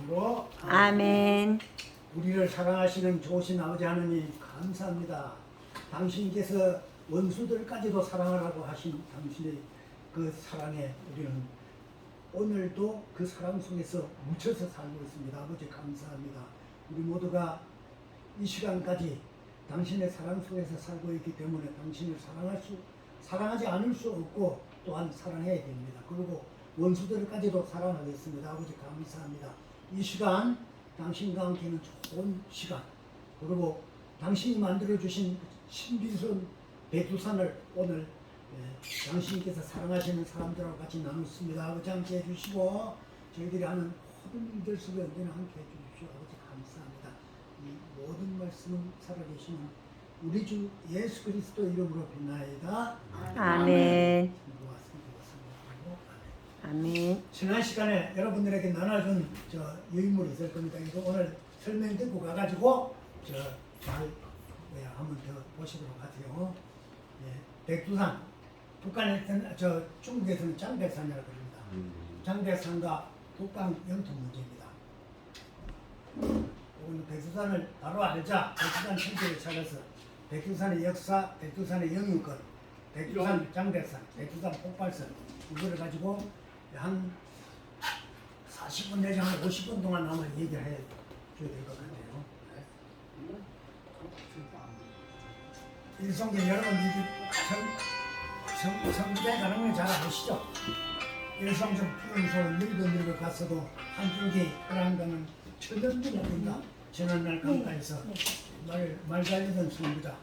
이름으로 아멘. 우리를 사랑하시는 좋으신 아버지 하나님 감사합니다. 당신께서 원수들까지도 사랑하라고 하신 당신의 그 사랑에 우리는 오늘도 그 사랑 속에서 묻혀서 살고 있습니다. 아버지 감사합니다. 우리 모두가 이 시간까지 당신의 사랑 속에서 살고 있기 때문에 당신을 사랑하지 않을 수 없고 또한 사랑해야 됩니다. 그리고 원수들까지도 사랑하겠습니다. 아버지 감사합니다. 이 시간 당신과 함께는 좋은 시간, 그리고 당신이 만들어주신 신비스러운 백두산을 오늘 당신께서 사랑하시는 사람들하고 같이 나눴습니다. 아버지 함께 해주시고 저희들이 하는 모든 일들 속에 언제나 함께 해주십시오. 아버지 감사합니다. 이 모든 말씀은 살아계시는 우리 주 예수 그리스도 이름으로 빛나이다. 아멘. 아멘. 지난 시간에 여러분들에게 나눠준 유인물이 있을 겁니다. 이거 오늘 설명 듣고 가가지고 잘 한번 더 보시도록 하세요. 백두산, 북한에서는 중국에서는 장백산이라고 합니다. 장백산과 북방 영토 문제입니다. 오늘 백두산을 바로 알자. 백두산 천지를 찾아서 백두산의 역사, 백두산의 영유권, 백두산 장백산, 백두산 폭발선 이거를 가지고 한 40분 내지 한 50분 동안 아마 얘기를 해줘야 될 것 같아요. 일성경 여러분 성부대 가는 걸 잘 아시죠? 일성경 푸른소 늙어 갔어도 한 줄기 그러한 거는 천년도 못된다. 지난날 강가에서 말 달리던 성부자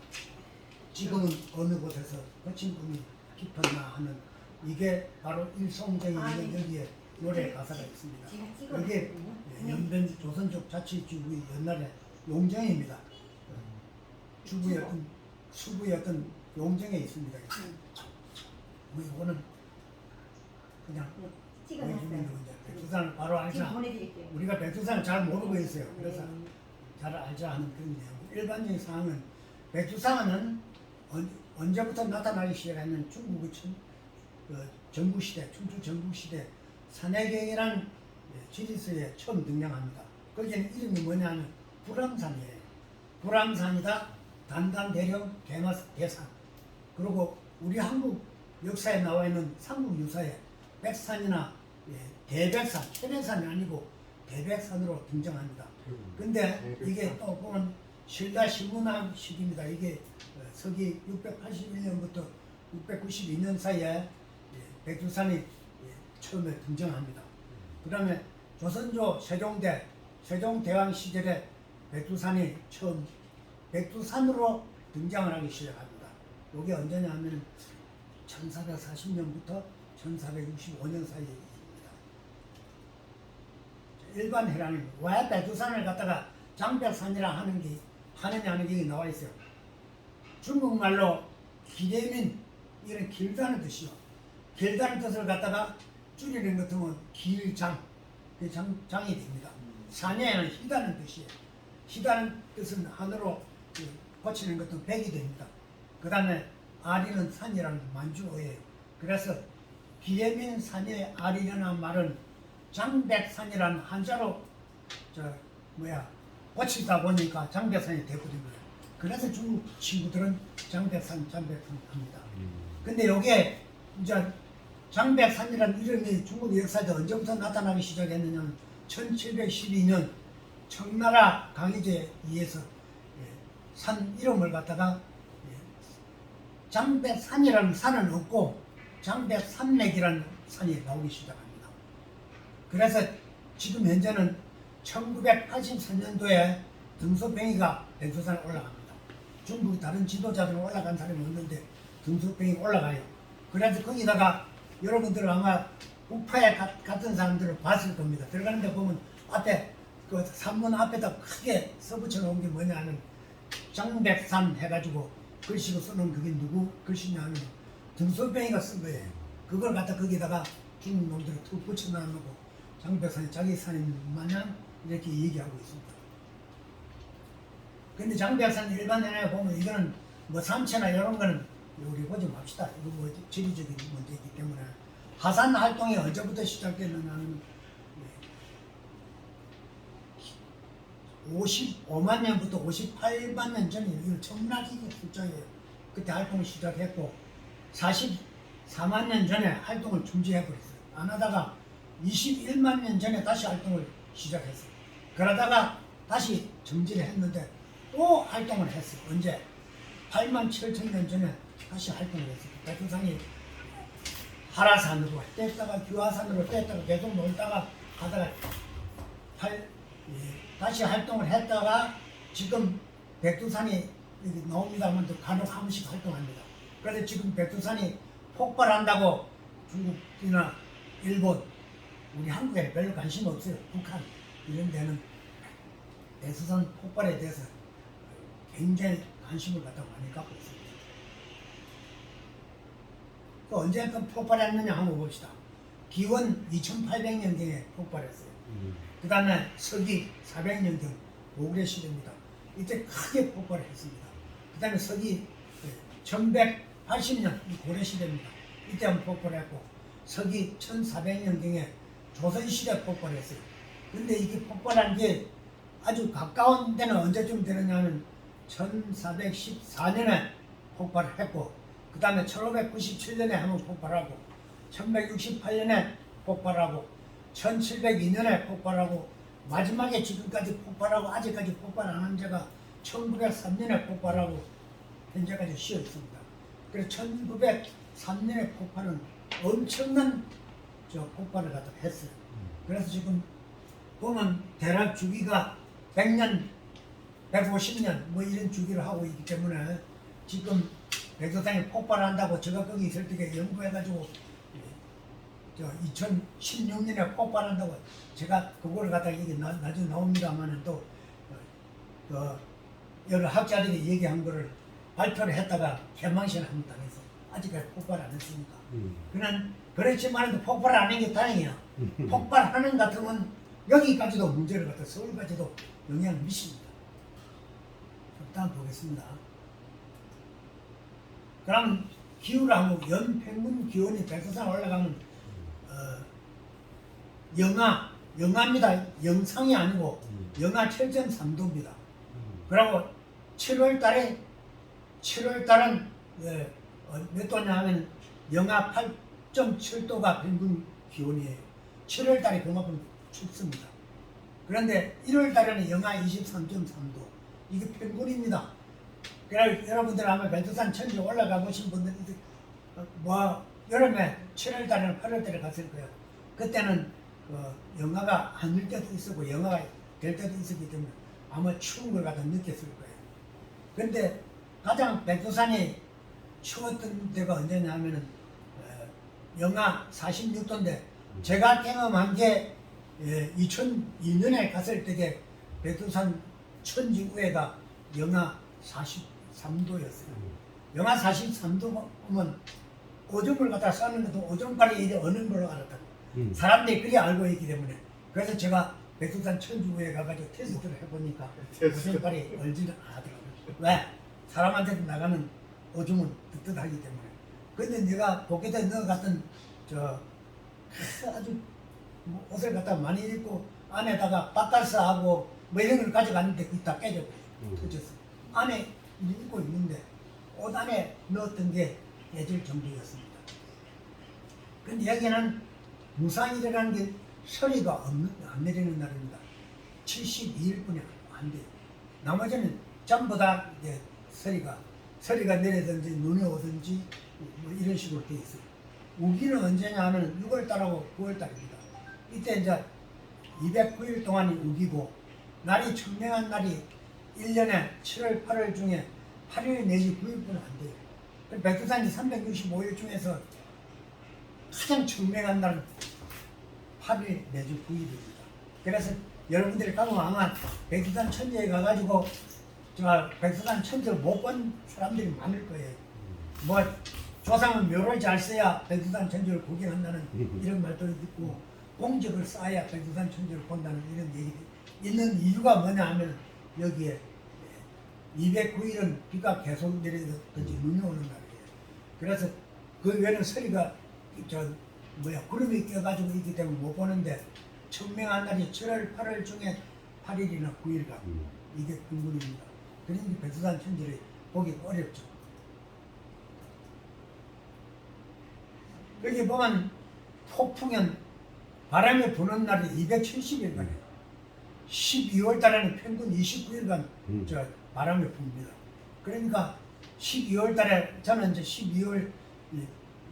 지금은 어느 곳에서 거친 꿈이 깊었나 하는 이게 바로 일성경이 있는 여기에 노래 가사가 있습니다. 여기에 연변 조선족 자치주의 옛날에 용정입니다. 주부였던 수부였던 용정에 있습니다. 뭐 이거는 그냥 백두산을 바로 알자. 우리가 백두산을 잘 모르고 있어요. 그래서 잘 알자 하는 그런 내용. 일반적인 상황은 백두산은 언제부터 나타나기 시작했는 중국의 전국시대, 춘추 전국시대 산해경이라는 지리서에 처음 등장합니다. 거기에는 이름이 뭐냐면 불암산이에요. 불암산이다, 단단대령, 대산. 그리고 우리 한국 역사에 나와 있는 삼국유사에 백산이나 대백산, 태백산이 아니고 대백산으로 등장합니다. 근데 이게 또 보면 신라 신문학 시기입니다. 이게 서기 681년부터 692년 사이에 백두산이 처음에 등장합니다. 그 다음에 조선조 세종대왕 시절에 백두산이 처음 백두산으로 등장을 하기 시작합니다. 이게 언제냐 하면 1440년부터 1465년 사이에 있습니다. 일반 해랑입니다. 왜 백두산을 갖다가 장백산이라 하느냐 하는 게 나와 있어요. 중국말로 기대민 이런 길다는 뜻이요. 길다는 뜻을 갖다가 줄이는 것 같으면 길장, 장이 됩니다. 산에는 희다는 뜻이에요. 희다는 뜻은 하늘로 고치는 것도 백이 됩니다. 그 다음에 아리는 산이라는 만주어예요. 그래서 기레민 산의 아리라는 말은 장백산이라는 한자로 고치다 보니까 장백산이 되거든 거예요. 그래서 중국 친구들은 장백산 합니다. 근데 요게 이제 장백산이라는 이름이 중국 역사에 언제부터 나타나기 시작했느냐면 1712년 청나라 강희제에 의해서 산 이름을 갖다가 장백산이라는 산을 얻고 장백산맥이라는 산이 나오기 시작합니다. 그래서 지금 현재는 1983년도에 등소뱅이가 백두산에 올라갑니다. 중국 다른 지도자들은 올라간 사람이 없는데 등소뱅이 올라가요. 그래서 거기다가 여러분들 아마 우파에 같은 사람들을 봤을 겁니다. 들어가는데 보면 앞에 그 산문 앞에다 크게 써붙여 놓은 게 뭐냐 하면 장백산 해가지고 글씨로 써놓은 그게 누구 글씨냐 하면 등소뱅이가 쓴 거예요. 그걸 갖다 거기다가 중국 놈들이 툭 붙여놔놓고 장백산이 자기 산인 마냥 이렇게 얘기하고 있습니다. 근데 장백산 일반인에 보면 이거는 뭐 삼체나 이런 거는 우리 보지 맙시다. 이거 뭐 지리적인 문제이기 때문에. 하산 활동이 언제부터 시작됐느냐는 55만 년부터 58만 년 전에 이거 청나기 숫자예요. 그때 활동을 시작했고 44만 년 전에 활동을 중지해버렸어요. 안 하다가 21만 년 전에 다시 활동을 시작했어요. 그러다가 다시 정지를 했는데 또 활동을 했어요. 언제? 8만 7천 년 전에 다시 활동을 했어요. 백두산이 하라산으로 뗐다가 규하산으로 뗐다가 계속 놀다가 하다가 다시 활동을 했다가 지금 백두산이 여기 나옵니다만 간혹 한 번씩 활동합니다. 그래서 지금 백두산이 폭발한다고 중국이나 일본, 우리 한국에는 별로 관심 없어요. 북한 이런 데는 백두산 폭발에 대해서 굉장히 관심을 갖다 많이 갖고 있습니다. 그 언제부터 폭발했느냐 한번 봅시다. 기원 2800년경에 폭발했어요. 그 다음에 서기 400년경 고구려 시대입니다. 이때 크게 폭발을 했습니다. 그 다음에 서기 1180년 고려 시대입니다. 이때 한번 폭발했고 서기 1400년경에 조선시대 폭발했어요. 근데 이게 폭발한 게 아주 가까운 데는 언제쯤 되느냐면 1414년에 폭발을 했고 그 다음에 1597년에 한번 폭발하고 1168년에 폭발하고 1702년에 폭발하고 마지막에 지금까지 폭발하고 아직까지 폭발 안 한 데가 1903년에 폭발하고 현재까지 쉬어 있습니다. 그래서 1903년에 폭발은 엄청난 폭발을 갖다 했어요. 그래서 지금 보면 대략 주기가 100년, 150년 뭐 이런 주기를 하고 있기 때문에 지금 백두산이 폭발한다고 제가 거기 있을 때 연구해가지고 2016년에 폭발한다고 제가 그거를 갖다가 이게 나중에 나옵니다만은 또 여러 학자들이 얘기한 거를 발표를 했다가 개망신을 한번 당해서 아직까지 폭발 안 했으니까. 그는 그렇지만 폭발 안 한 게 다행이야. 폭발하는 같으면 여기까지도 문제를 갖다 서울까지도 영향을 미칩니다. 일단 보겠습니다. 그럼 기후를 하고 연평균 기온이 백두산 올라가면 영하입니다. 영상이 아니고 영하 7.3도입니다. 그리고 7월 달은 몇 도냐 하면 영하 8.7도가 평균 기온이에요. 7월 달이 그만큼 춥습니다. 그런데 1월 달에는 영하 23.3도. 이게 평균입니다. 그래서 여러분들 아마 백두산 천지 올라가 보신 분들이 뭐 여름에 7월 달에는 8월 달에 갔을 거예요. 그때는 영하가 아닐 때도 있었고 영하가 될 때도 있었기 때문에 아마 추운 걸 갖다 느꼈을 거예요. 근데 가장 백두산이 추웠던 데가 언제냐 하면은 영하 46도인데 제가 경험한 게 2002년에 갔을 때게 백두산 천지 위에가 영하 43도였어요. 영하 43도면 오줌을 갖다 싸는 것도 오줌발이 이래 어는 걸로 알았다고. 사람들이 그리 알고 있기 때문에. 그래서 제가 백두산 천주구에 가가지고 테스트를 해보니까 오줌발이 얼지는 않더라고요. 왜? 사람한테 나가는 오줌은 뜨뜻하기 때문에. 근데 내가 포켓에 넣어갔던 아주 옷을 갖다 많이 입고 안에다가 바카스하고 뭐 이런 걸 가져갔는데 그게 다 깨져버려. 터졌어. 안에 입고 있는데 옷 안에 넣었던 게 깨질 정도였습니다. 근데 여기는 무상이라는 게 서리가 안 내리는 날입니다. 72일뿐이 안 돼요. 나머지는 전부 다 이제 서리가 내리든지 눈이 오든지 뭐 이런 식으로 되어 있어요. 우기는 언제냐 하면 6월달하고 9월달입니다. 이때 이제 209일 동안이 우기고 날이 청명한 날이 1년에 7월, 8월 중에 8일 내지 9일뿐이 안 돼요. 백두산이 365일 중에서 가장 청명한 날은 8일 내지 9일입니다. 그래서 여러분들이 가면 아마 백두산 천지에 가가지고 백두산 천지를 못 본 사람들이 많을 거예요. 뭐 조상은 묘를 잘 써야 백두산 천지를 구경한다는 이런 말도 있고 공적을 쌓아야 백두산 천지를 본다는 이런 얘기 있는 이유가 뭐냐 하면 여기에 209일은 비가 계속 내리든지 눈이 오는 날이에요. 그래서 그 외에는 서리가 구름이 껴가지고 있기 때문에 못 보는데 청명한 날이 7월, 8월 중에 8일이나 9일간 이게 평균입니다. 그러니 백두산 천지를 보기 어렵죠. 여기 보면 폭풍은 바람이 부는 날이 270일간이에요. 12월 달에는 평균 29일간 저 바람이 붑니다. 그러니까 12월 달에 저는 이제 12월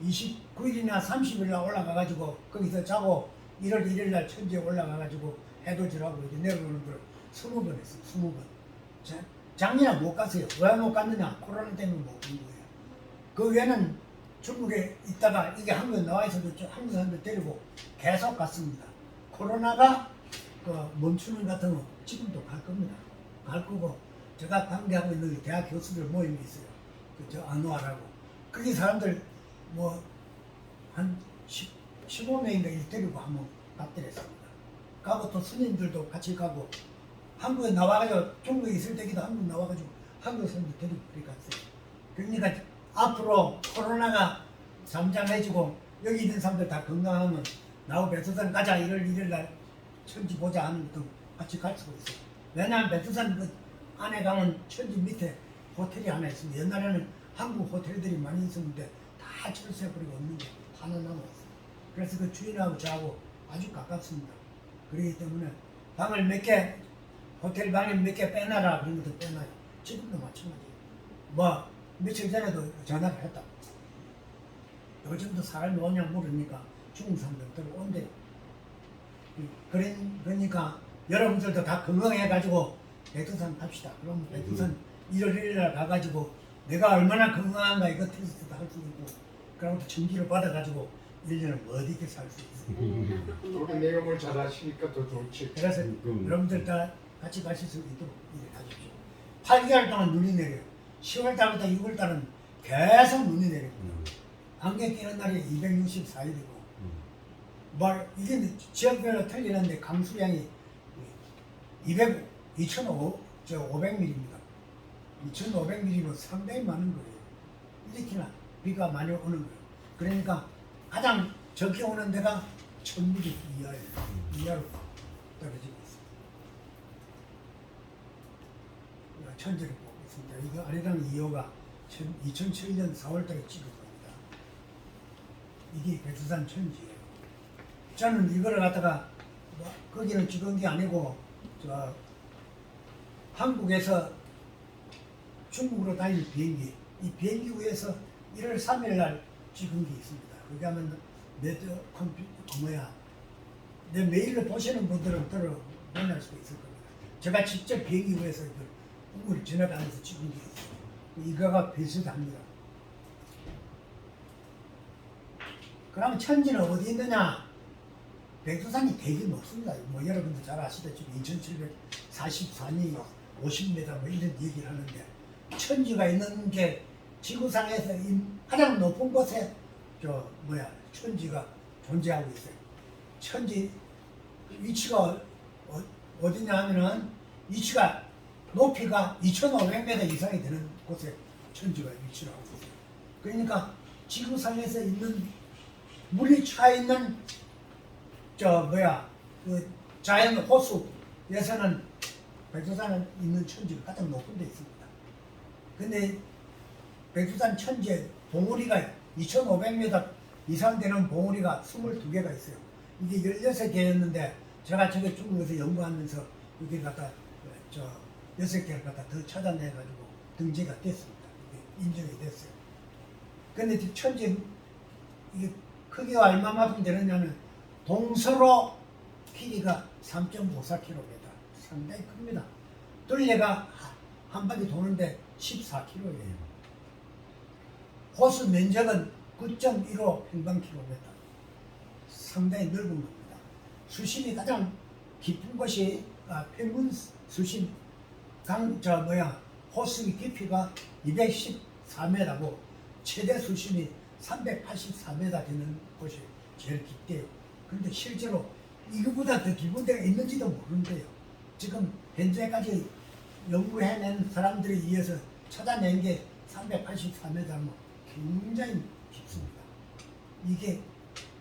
29일이나 30일 날 올라가가지고 거기서 자고 1월 1일 날 천지에 올라가가지고 해돋이라고 이제 내려오는 걸 20번 했어요. 20번. 작년에 못 갔어요. 왜 못 갔느냐? 코로나 때문에 못 간 거예요. 그 외에는 중국에 있다가 이게 한국에 나와 있어도 한국 사람들 데리고 계속 갔습니다. 코로나가 그 멈추는 같은 거 지금도 갈 겁니다. 갈 거고 제가 관계하고 있는 대학 교수들 모임이 있어요. 저 안노아라고. 거기 사람들 뭐 한 15명인가 일 데리고 한번 갔더랬습니다. 가고 또 스님들도 같이 가고 한국에 나와가지고 중국에 있을 때기도 한국 나와가지고 한국 사람들 데리고 그리 갔어요. 그러니까 앞으로 코로나가 잠잠해지고 여기 있는 사람들 다 건강하면 나하고 백두산 가자 1월 1일 날 천지 보자 하는 것도 같이 갈 수가 있어요. 왜냐하면 백두산 그 안에 가면 천지 밑에 호텔이 하나 있습니다. 옛날에는 한국 호텔들이 많이 있었는데 다 철수해버리고 없는 게 하나 남아있어요. 그래서 그 주인하고 저하고 아주 가깝습니다. 그렇기 때문에 방을 몇 개, 호텔 방에 몇 개 빼놔라 그런 것도 빼놔요. 지금도 마찬가지예요. 뭐 며칠 전에도 전화를 했다. 요즘도 사람이 오냐 물으니까 중국 사람들 온대요. 그러니까 여러분들도 다 건강해가지고 백두산 갑시다. 그럼 백두산 1월 1일 날 가가지고 내가 얼마나 건강한가 이거 테스트도 할 수 있고 그럼 또 증기를 받아가지고 1년을 어디게 살 수 있어요. 우리 내가 뭘 잘하시니까 더 좋지. 그래서 여러분들 다 같이 가실 수 있도록 일을 하십시오. 8개월 동안 눈이 내려요. 10월 달부터 6월 달은 계속 눈이 내립니다. 안개 끼는 날이 264일이고 이게 지역별로 틀리는데 강수량이 2,500mm입니다. 2,500mm면 상당히 많은 거예요. 이렇게나 비가 많이 오는 거예요. 그러니까 가장 적게 오는 데가 1,000mm 이하로 떨어지고 있습니다. 천지를 보고 있습니다. 이거 아리랑 2호가 2007년 4월달에 찍은 겁니다. 이게 백두산 천지예요. 저는 이거를 갖다가 거기는 찍은 게 아니고 저 한국에서 중국으로 다니는 비행기 이 비행기 위에서 1월 3일 날 찍은 게 있습니다. 그게 하면 내 메일로 보시는 분들은 들어 만날 수가 있을 겁니다. 제가 직접 비행기 위에서 우를 지나다니면서 찍은 게 있어요. 이거가 비슷합니다. 그러면 천지는 어디 있느냐? 백두산이 되게 높습니다. 뭐 여러분들 잘 아시다시피 2744미 50m 뭐 이런 얘기를 하는데 천지가 있는 게 지구상에서 가장 높은 곳에 천지가 존재하고 있어요. 천지 위치가 어디냐 하면은 위치가 높이가 2,500m 이상이 되는 곳에 천지가 위치를 하고 있어요. 그러니까 지구상에서 있는 물이 차 있는 그 자연 호수에서는 백두산에 있는 천지가 가장 높은 데 있습니다. 근데 백두산 천지에 봉우리가 2,500m 이상 되는 봉우리가 22개가 있어요. 이게 16개였는데 제가 저게 중국에서 연구하면서 여기 갖다 6개를 갖다 더 찾아내가지고 등재가 됐습니다. 이게 인정이 됐어요. 근데 천지 이게 크기가 얼마만큼 되느냐면 동서로 길이가 3.54km 상당히 큽니다. 둘레가 한 바퀴 도는데 14km예요. 호수 면적은 9.15 평방킬로미터 상당히 넓은 겁니다. 수심이 가장 깊은 곳이 평균 수심 호수 깊이가 214m고 최대 수심이 384m 되는 곳이 제일 깊대요. 그런데 실제로 이거보다 더 깊은 데가 있는지도 모르는데요. 지금 현재까지 연구해낸 사람들에 의해서 찾아낸 게 384m면 굉장히 깊습니다. 이게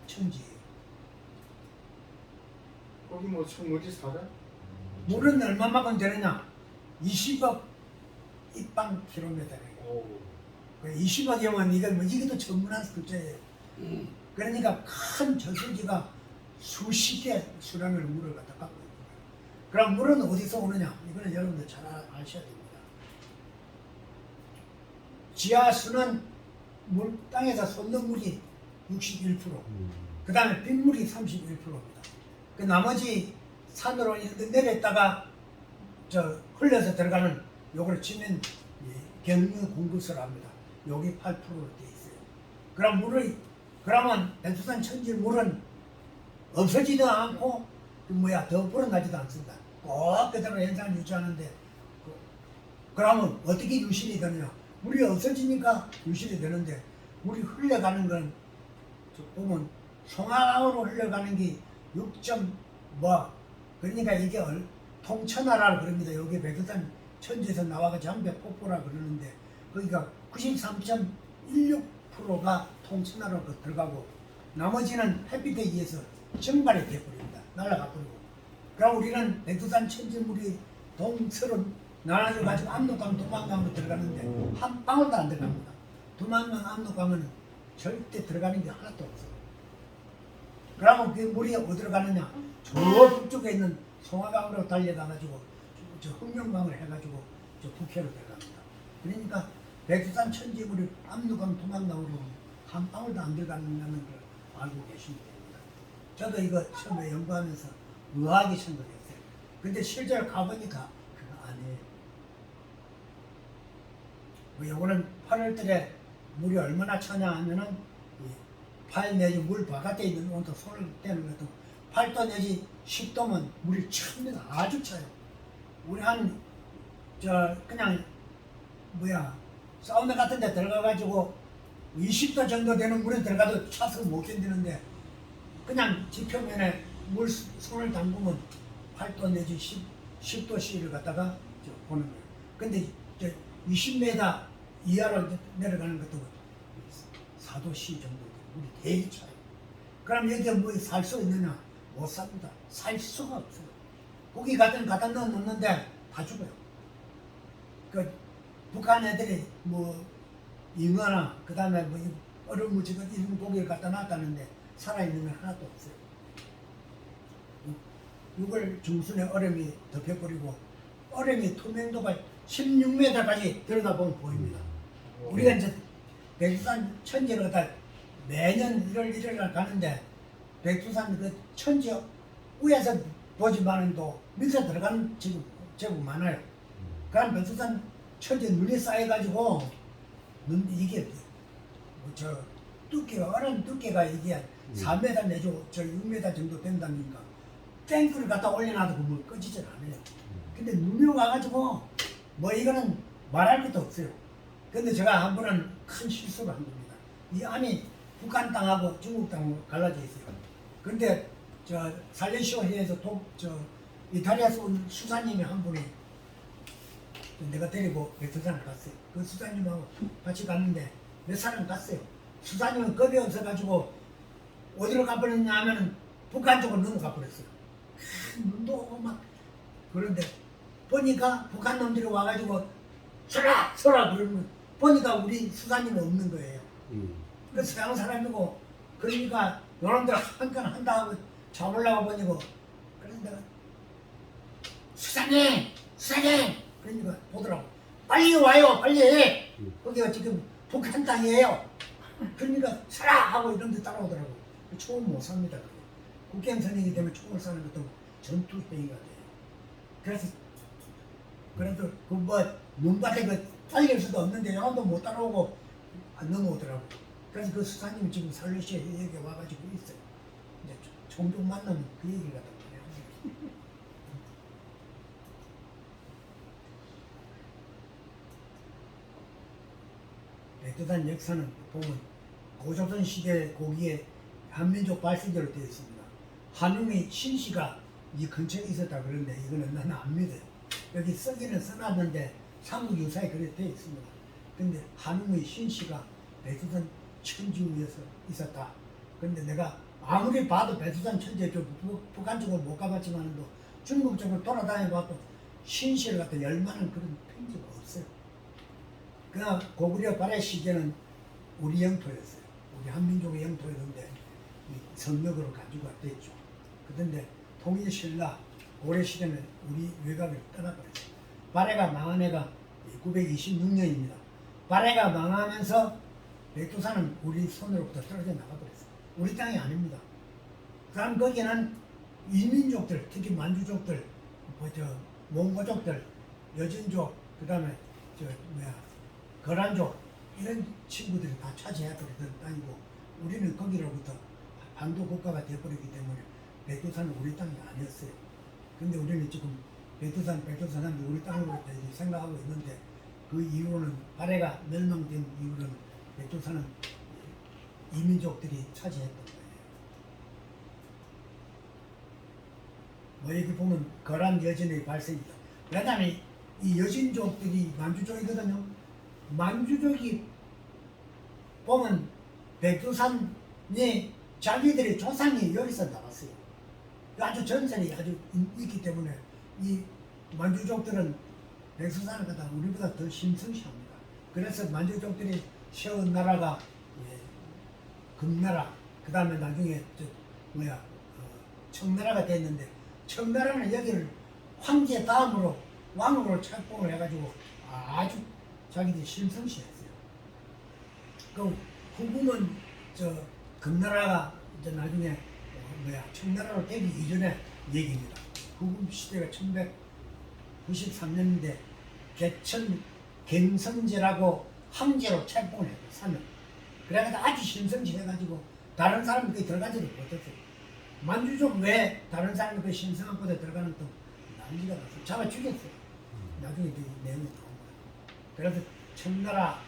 천지예요. 거기 뭐 천무지 살아? 물은 얼마만큼 되느냐? 20억 입방 킬로미터래요. 오. 20억이면 이게 뭐 이게도 천문한 숫자예요. 그러니까 큰 저수지가 수십 개 수량의 물을 갖다 갖고 있는 거예요. 그럼 물은 어디서 오느냐? 이거는 여러분들 잘 아셔야 됩니다. 지하수는 물 땅에서 솟는 물이 61%, 그 다음에 빗물이 31%입니다. 그 나머지 산으로 내렸다가 저 흘려서 들어가는 요걸 치면 경유 공급설 합니다. 여기 8%로 돼 있어요. 그럼 그러면 백두산 천지 물은 없어지도 않고 더 불어나지도 않습니다. 꼭 그대로 현상을 유지하는데 그러면 어떻게 유실이 되느냐? 물이 없어지니까 유실이 되는데 물이 흘러가는 건 보면 송하강으로 흘러가는 게 6점 뭐 그러니까 이게 통천하라 그럽니다. 여기 백두산 천지에서 나와가 장벽폭포라 그러는데 거기가 93.16%가 통천하로 들어가고 나머지는 햇빛에 의해서 증발이 돼버립니다. 날아가 버리고. 그럼 우리는 백두산 천지물이 동서로 나눠져 가지고 압록강, 두만강으로 들어가는데 한 방울도 안 들어갑니다. 두만강, 압록강은 절대 들어가는 게 하나도 없어요. 그러면 그 물이 어디로 가느냐? 저 북쪽에 있는 송하강으로 달려가가지고 저 흑룡강을 해가지고 저 북해로 들어갑니다. 그러니까 백두산 천지물이 압록강, 두만강으로 한 방울도 안 들어가는 걸 알고 계시면 됩니다. 저도 이거 처음에 연구하면서 의아하게 생각했어요. 근데 실제로 가보니까 그거 아니에요. 뭐 요거는 8월달에 물이 얼마나 차냐 하면은 8 내지 물 바깥에 있는 온도 손을 떼는 것도 8도 내지 10도면 물이 찹니다. 아주 차요. 우리 그냥 사우나 같은 데 들어가가지고 20도 정도 되는 물에 들어가도 차서 못 견디는데 그냥 지표면에 물 손을 담그면 8도 내지 10도씨를 갖다가 보는 거예요. 근데 20m 이하로 내려가는 것도 4도씨 정도 돼요. 물이 되게 차요. 그럼 여기에 뭐 살 수 있느냐? 못 삽니다. 살 수가 없어요. 고기 갖다 넣었는데 다 죽어요. 그 북한 애들이 뭐 잉어나 그 다음에 뭐 얼음 무지개 이런 고기를 갖다 놨다는데 살아있는 건 하나도 없어요. 6월 중순에 얼음이 덮여버리고 얼음이 투명도가 16m까지 들여다보면 보입니다. 우리가 이제 백두산 천지를 갖다 매년 1월 1일 날 가는데 백두산 그 천지 위에서 보지만도 밑에 들어가는 지금 제법 많아요. 그럼 백두산 천지 눈이 쌓여가지고 이게 저 두께가 얼음 두께가 이게 4m 내지 6m 정도 된다니까 탱크를 갖다 올려놔도 뭐 꺼지질 않아요. 근데 눈이 와가지고 뭐 이거는 말할 것도 없어요. 근데 제가 한 번은 큰 실수를 한 겁니다. 이 안이 북한 땅하고 중국 땅으로 갈라져 있어요. 근데 저 살레시오 해에서 이탈리아에서 온 수사님이 한 분이 내가 데리고 백두산을 갔어요. 그 수사님하고 같이 갔는데 몇 사람 갔어요. 수사님은 겁이 없어가지고 어디로 가버렸냐 하면 북한 쪽으로 넘어가 버렸어요. 눈도 막 그런데 보니까 북한 놈들이 와가지고 서라 그러면 보니까 우리 수사님은 없는 거예요. 그 서양 사람이고 그러니까 요놈들 한 건 한다 하고 잡으려고 보니고 그런데 수사님 그러니까 보더라고. 빨리 와요 빨리. 거기가 지금 북한 땅이에요. 그러니까 서라 하고 이런 데 따라오더라고. 총을 못 삽니다. 국경선이기 때문에 총을 쏘는 것도 전투 행위가 돼요. 그래도 그 뭐 눈밭에 달릴 수도 없는데 영화도 못 따라오고 안 넘어오더라고. 그래서 그 수사님이 지금 살레시아 여기 와가지고 있어요. 이제 종종 만나면 그 얘기를 갖다 해요. 백두산 역사는 보면 고조선 시대 고기에 한민족 발생지로 되어 있습니다. 한웅의 신씨가 이 근처에 있었다 그러는데 이거는 나는 안 믿어요. 여기 쓰기는 써놨는데 삼국유사에 그렇게 되어 있습니다. 근데 한웅의 신씨가 백두산 천지 위에서 있었다. 그런데 내가 아무리 봐도 백두산 천지에 북한 쪽으로 못 가봤지만도 중국 쪽을 돌아다녀봐도 신시를 갖다 열만한 그런 편지가 없어요. 그러나 고구려 발해 시대는 우리 영토였어요. 우리 한민족의 영토였는데 성역으로 가지고 왔댔죠. 그런데 통일신라 고려 시대는 우리 외곽을 떠나버렸어요. 발해가 망한 해가 926년입니다. 발해가 망하면서 백두산은 우리 손으로부터 떨어져 나가버렸어요. 우리 땅이 아닙니다. 그럼 거기는 이민족들, 특히 만주족들, 몽고족들, 여진족, 그 다음에 거란족 이런 친구들이 다 차지해버리던 땅이고 우리는 거기로부터 반도 국가가 되어버리기 때문에 백두산은 우리 땅이 아니었어요. 근데 우리는 지금 백두산은 우리 땅으로 생각하고 있는데 그 이후로는 발해가 멸망된 이후로는 백두산은 이민족들이 차지했던 거예요. 뭐 여기 보면 거란 여진의 발생이다. 그 다음에 이 여진족들이 만주족이거든요. 만주족이 보면 백두산에 자기들의 조상이 여기서 나왔어요. 아주 전설이 아주 있기 때문에 이 만주족들은 백두산을 갖다 우리보다 더 심성시합니다. 그래서 만주족들이 세운 나라가 금나라, 그 다음에 나중에 청나라가 됐는데 청나라는 여기를 황제 다음으로 왕으로 착봉을 해가지고 아주 자기들이 심성시했어요. 그 후금은 금나라가 이제 나중에 청나라로 되기 이전의 얘기입니다. 후금 시대가 1193년인데 개천 갱성제라고 황제로 책봉을 했어요. 산을. 그래가지고 아주 심성시해가지고 다른 사람들이 들어가지도 못했어요. 만주족 외에 다른 사람들 그 신성한 곳에 들어가는 또 난리가 났어요. 잡아 죽였어요. 나중에 그 내용이 나온 거예요. 그래서 청나라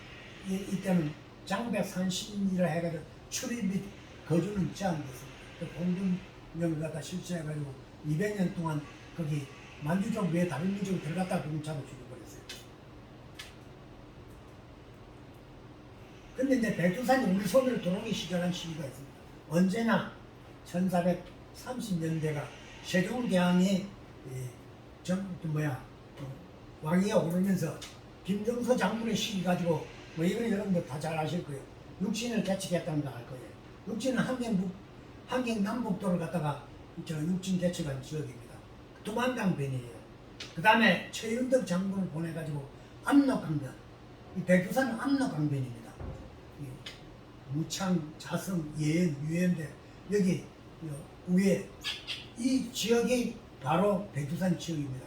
이때는 장백산신이라 해가지고 출입 및 거주는 제한됐어요. 공동명을 갖다 실시해가지고 200년 동안 거기 만주족 외에 다른 민족이 들어갔다 그러면 잡아 죽여버렸어요. 근데 이제 백두산이 우리 손으로 들어오기 시작한 시기가 있습니다. 언제나 1430년대가 세종대왕이 왕위에 오르면서 김정서 장군의 시기 가지고 이거는 여러분들 다 잘 아실 거예요. 육진을 개척했다는 거 알 거예요. 육진은 함경 남북도를 갖다가 육진 개척한 지역입니다. 두만강변이에요. 그 다음에 최윤덕 장군을 보내가지고 압록강변, 이 백두산은 압록강변입니다. 무창, 자성, 예연, 유연대 여기 위에 이 지역이 바로 백두산 지역입니다.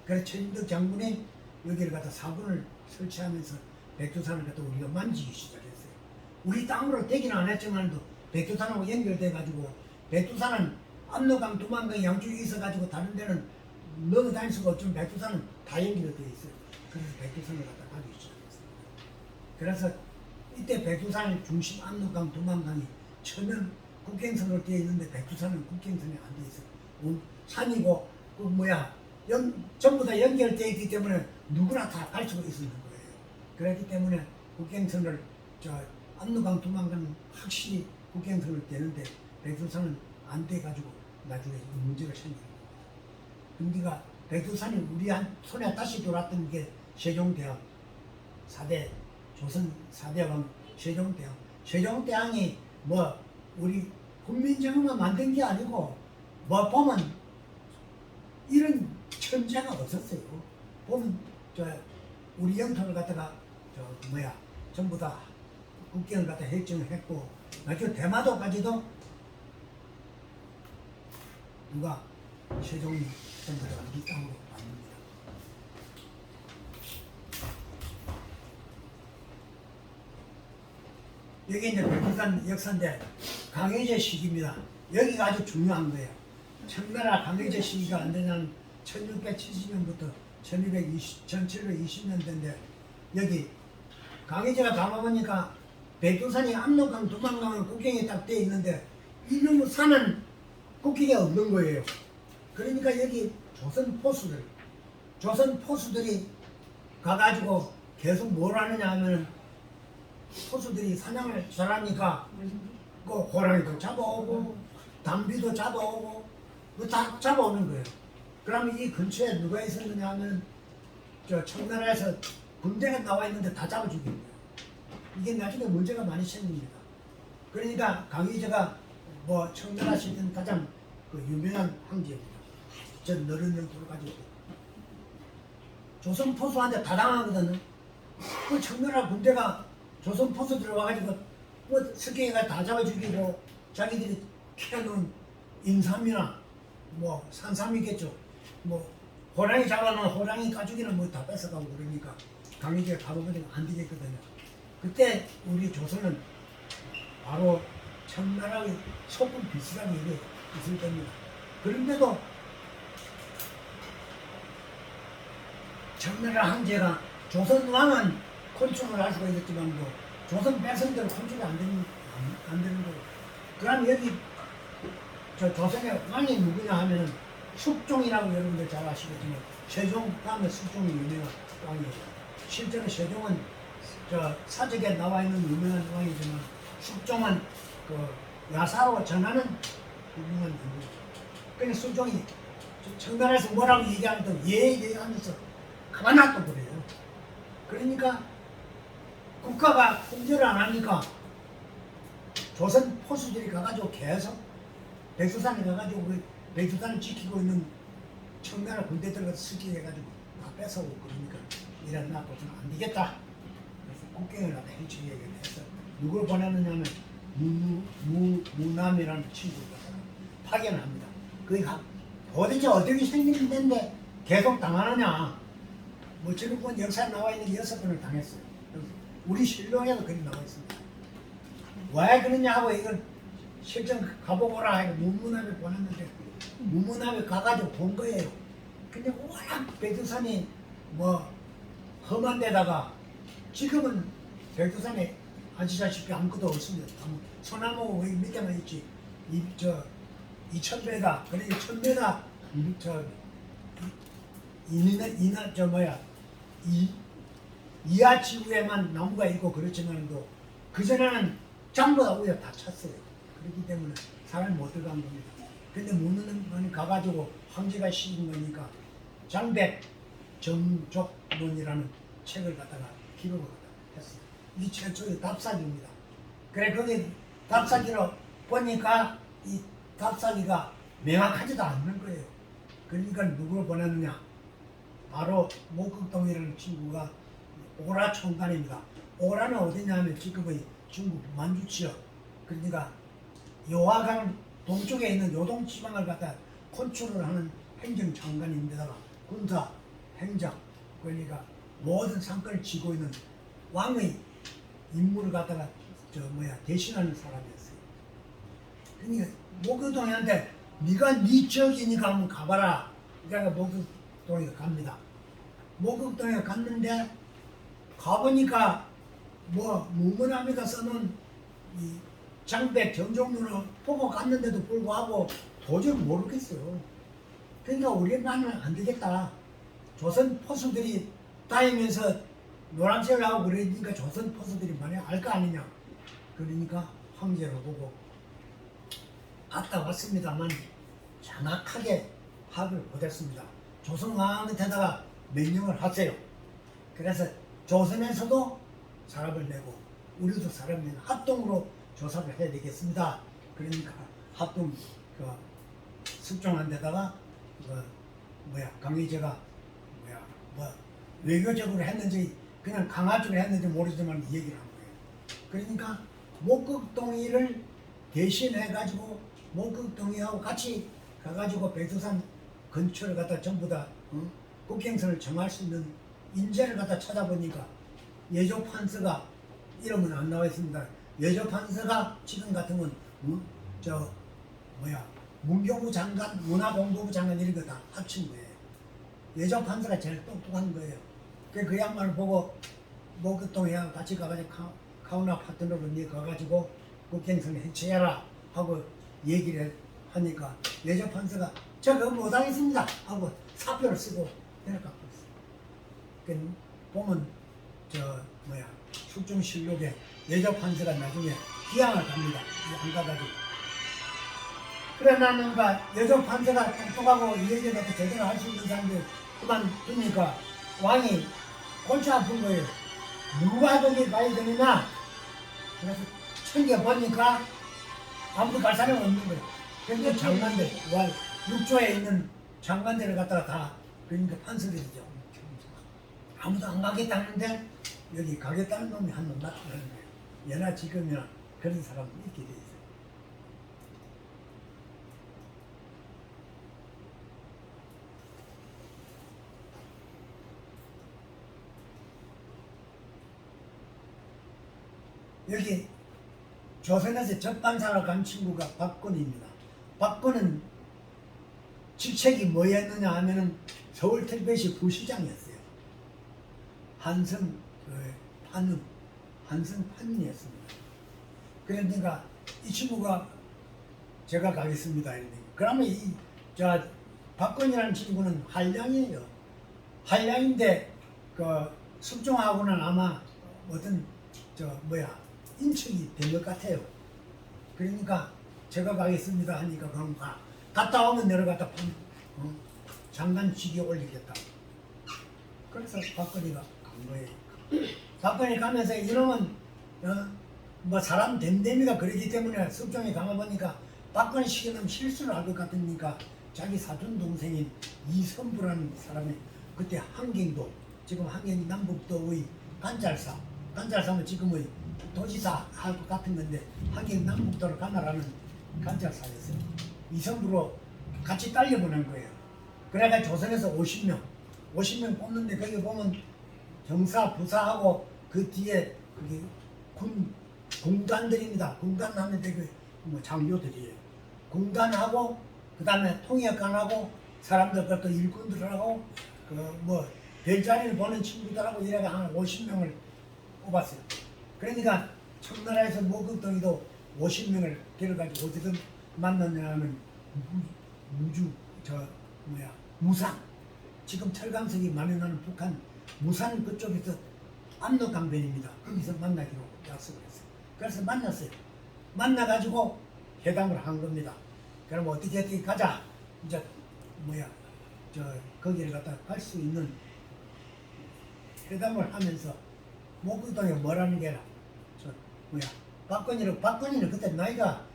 그래서 최윤덕 장군이 여기를 갖다 사군을 설치하면서 백두산을 갖다 우리가 만지기 시작했어요. 우리 땅으로 되기는 안 했지만도 백두산하고 연결돼 가지고 백두산은 압록강, 두만강 양쪽에 있어가지고 다른 데는 넘어다닐 수가 없지만 백두산은 다 연결되어 있어요. 그래서 백두산을 갖다 가기 시작했어요. 그래서 이때 백두산 중심 압록강, 두만강이 천연 국경선으로 되어 있는데 백두산은 국경선이 안 되어 있어요. 산이고 전부 다 연결되어 있기 때문에 누구나 다 갈 수가 있는 거예요. 그렇기 때문에 국경선을 압록강, 두만강은 확실히 국경선을 되는데 백두산은 안 돼가지고 나중에 문제가 생기는 겁니다. 근데가 백두산이 우리 손에 다시 돌았던 게 세종대왕 4대 조선 4대 왕 세종대왕. 세종대왕이 우리 국민정음만 만든 게 아니고 보면 이런 천재가 없었어요. 보면 우리 영토를 갖다가 전부 다 국경을 갖다 획정을 했고 나중에 대마도까지도 누가 세종이 전부 다 우리 땅으로 만듭니다. 여기 이제 백두산 역사인데 강해제 시기입니다. 여기가 아주 중요한 거예요. 청나라 강해제 시기가 언제냐면 1670년부터 1720년대인데 여기 강해제가 가보니까 백두산이 압록강, 두만강은 국경에 딱 돼 있는데 이놈의 산은 국경이 없는 거예요. 그러니까 여기 조선 포수들이 가가지고 계속 뭘 하느냐 하면 포수들이 사냥을 잘하니까 호랑이도 잡아오고 담비도 잡아오고 다 잡아오는 거예요. 그러면 이 근처에 누가 있었느냐 하면 저 청나라에서 군대가 나와 있는데 다 잡아 죽인 거예요. 이게 나중에 문제가 많이 생깁니다. 그러니까 강희제가 뭐 청나라 시대는 가장 그 유명한 황제입니다. 저 너른 돌 가지고 조선 포수한테 다 당하거든요. 그 청나라 군대가 조선 포수 들어와가지고 뭐 스케이가 다 잡아 죽이고 자기들이 키워놓은 인삼이나 뭐 산삼이겠죠. 뭐 호랑이 잡아놓은 호랑이 가죽이나 뭐 다 뺏어가고 그러니까 강희제가 가보면 안 되겠거든요. 그때 우리 조선은 바로 청나라의 소금 비슷하게 이게 있을 겁니다. 그런데도 청나라 황제가 조선 왕은 컨트롤을 할 수가 있었지만 뭐 조선 백성들은 컨트롤이 안 되는 거예요. 그럼 여기 저 조선의 왕이 누구냐 하면은 숙종이라고 여러분들 잘 아시겠지만 세종 다음에 숙종이 유명한 왕이에요. 실제로 세종은 저 사적에 나와 있는 유명한 왕이지만 숙종은 그 야사로 전하는 유명한 인물이죠. 그러니까 숙종이 청나라에서 뭐라고 얘기하면 예하면서 가만 놔둬 그래요. 그러니까 국가가 통제를 안 하니까 조선 포수들이 가가지고 계속 백두산에 가가지고 그 백두산을 지키고 있는 청나라 군대들과 스키해가지고 다 뺏어오고 그러니까 이런 놔둬서는 안 되겠다. 그래서 국경을 갖다 행치게 해서 누굴 보내느냐면 무남이라는 친구를 갖다가 파견을 합니다. 그게 도대체 어떻게 생긴 데인데 계속 당하느냐. 뭐 지금 본 역사에 나와 있는 6번을 당했어요. 우리 실록에도 그리 나와 있습니다. 왜 그러냐 하고 이걸 실전 가보거라 하고 문문합에 보냈는데 문문합에 가가지고 본 거예요. 근데 워낙 백두산이 뭐 험한 데다가 지금은 백두산에 아시다시피 아무것도 없습니다. 소나무 여기 밑에만 있지. 저 2,000배다. 그래 1,000배다. 저 뭐야 이하 지구에만 나무가 있고 그렇지만도 그전에는 장보다 오히려 다 찼어요. 그렇기 때문에 사람이 못 들어간 겁니다. 근데 묻는 가가지고 황제가 시킨 거니까 장백 정족론이라는 책을 갖다가 기록을 했어요. 이 최초의 답사기입니다. 그래 거기 답사기로 보니까 이 답사기가 명확하지도 않는 거예요. 그러니까 누구를 보냈느냐? 바로 목극동이라는 친구가 오라 총관입니다. 오라는 어디냐면 지금의 중국 만주 지역. 그러니까 요하강 동쪽에 있는 요동 지방을 갖다 컨트롤을 하는 행정장관인데다가 군사, 행정, 그러니까 모든 상권을 쥐고 있는 왕의 임무를 갖다가 대신하는 사람이었어요. 그러니까 목극동이한테 네가 네 지역이니까 한번 가봐라. 그러니까 목극동에 갑니다. 목극동에 갔는데 가보니까 뭐 문문합의가 써놓은 이 장백 정종문을 보고 갔는데도 불구하고 도저히 모르겠어요. 그러니까 우리나라는 안 되겠다. 조선 포수들이 다니면서 노란색을 하고 그러니까 조선 포수들이 많이 알 거 아니냐. 그러니까 황제를 보고 갔다 왔습니다만 정확하게 파악을 못했습니다. 조선 왕한테다가 명령을 하세요. 그래서 조선에서도 사람을 내고 우리도 사람을 내고 합동으로 조사를 해야 되겠습니다. 그러니까 합동 숙종한 데다가 강희제가 외교적으로 했는지 그냥 강압적으로 했는지 모르지만 얘기를 한 거예요. 그러니까 목극동이를 대신해가지고 목극동이하고 같이 가가지고 백두산 근처를 갖다 전부 다 국경선을 정할 수 있는 인재를 갖다 찾아보니까 예조판서가 이름은 안 나와 있습니다. 예조판서가 지금 같으면 문교부 장관, 문화공보부 장관 이런 거 다 합친 거예요. 예조판서가 제일 똑똑한 거예요. 그 양반을 보고 목극동에 같이 가가지고 카우나 파트너로 니 가가지고 국경선을 해체해라 하고 얘기를 하니까 예조판서가 저 그거 못하겠습니다 하고 사표를 쓰고 내려가고 있어요. 그 보면 숙종실록에 예조판서가 나중에 기양을 갑니다. 안 가가지고 그러나는가 여종 판사가 똑똑하고 이 얘기를 갖다 제대로 할 수 있는 사람들 그만 두니까 왕이 골치 아픈 거예요. 누가 거기 가야 되느냐? 그래서 챙겨보니까 아무도 갈 사람이 없는 거예요. 그러니까 장관들, 육조에 있는 장관들을 갖다가 다 그러니까 판서들이죠. 아무도 안 가겠다는데 여기 가겠다는 놈이 한 놈 나타나는 거예요. 예나 지금이나 그런 사람이 있게 돼 있어요. 여기 조선에서 적반사로 간 친구가 박건입니다. 박건은 직책이 뭐였느냐 하면은 서울특별시 부시장이었어요. 한성 판은 한성 판이었습니다. 그러니까 이 친구가 제가 가겠습니다. 이러니까. 그러면 저 박건이라는 친구는 한량이에요. 한량인데 그 숙종하고는 아마 어떤 인척이 된 것 같아요. 그러니까 제가 가겠습니다 하니까 그럼 갔다 오면 내려갔다 장관직에 올리겠다. 그래서 박근혜가 간 거예요. 박근혜 가면서 이놈은 사람 됨됨이가 그러기 때문에 숙종에 가보니까 박근혜 시키는 실수를 할 것 같으니까 자기 사촌 동생인 이선부라는 사람이 그때 한경도 지금 한경 남북도의 간잘사면 지금의 도지사 할 것 같은 건데 한경 남북도를 가나라는 간잘사였어요. 이선부로 같이 딸려보낸 거예요. 그래가 조선에서 50명 뽑는데 거기 보면 경사, 부사하고 그 뒤에 그게 군단들입니다. 군단하면 되게 장교들이에요. 군단하고 그 다음에 통역관하고 사람들 그 일꾼들하고 별자리를 보는 친구들하고 이래가 한 50명을 뽑았어요. 그러니까 청나라에서 모금덩이도 50명을 데려가지고 어디든 만났냐면 무산. 지금 철강석이 마련하는 북한 무산 그쪽에서 압록강변입니다. 거기서 만나기로 약속을 했어요. 그래서 만났어요. 만나가지고 회담을 한 겁니다. 그럼 어떻게 가자. 이제 거기를 갖다 갈 수 있는 회담을 하면서 목동에 뭐라는 게라 박건희는 그때 나이가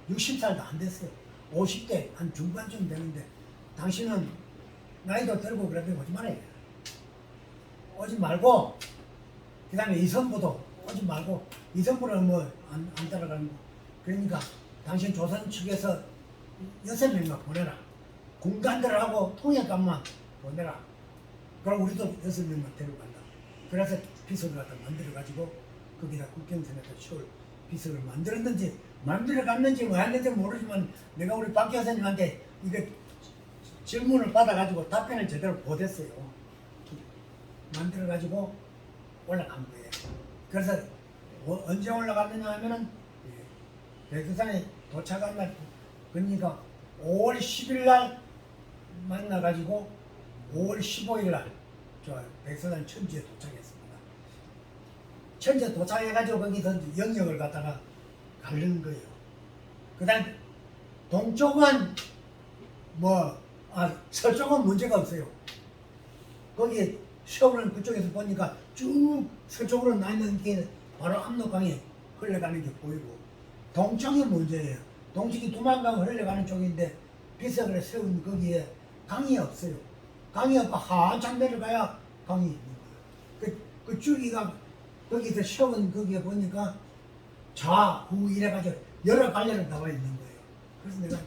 60살도 안 됐어요. 50대 한 중반쯤 되는데 당신은 나이도 들고 그래도 오지 말아요. 오지 말고 그 다음에 이선부도 오지 말고 이선부는 안 따라가는 거. 그러니까 당신 조선 측에서 6명만 보내라. 군관들하고 통역관만 보내라. 그럼 우리도 6명만 데려간다. 그래서 비석을 갖다 만들어가지고 거기다 국경선에다 시올 비석을 만들어갔는지 뭐 했는지 모르지만 내가 우리 박 교수님한테 이거 질문을 받아가지고 답변을 제대로 못했어요. 만들어가지고 올라간 거예요. 그래서 언제 올라갔느냐 하면은 백두산에 도착한 날 그러니까 5월 10일 날 만나가지고 5월 15일 날 백두산 천지에 도착했습니다. 천지에 도착해가지고 거기서 영역을 갖다가 가르는 거예요. 그 다음 동쪽은 서쪽은 문제가 없어요. 거기 시험을 그쪽에서 보니까 쭉 서쪽으로 나 있는 게 바로 압록강이 흘러가는 게 보이고 동쪽이 문제예요. 동쪽이 두만강 흘러가는 쪽인데 비석을 세운 거기에 강이 없어요. 강이 없고 한참 내려가야 강이 있는 거예요. 그 줄기가 거기서 세운 거기에 보니까 좌우 이래가지고 여러 갈래로 나와 있는 거예요. 그래서 내가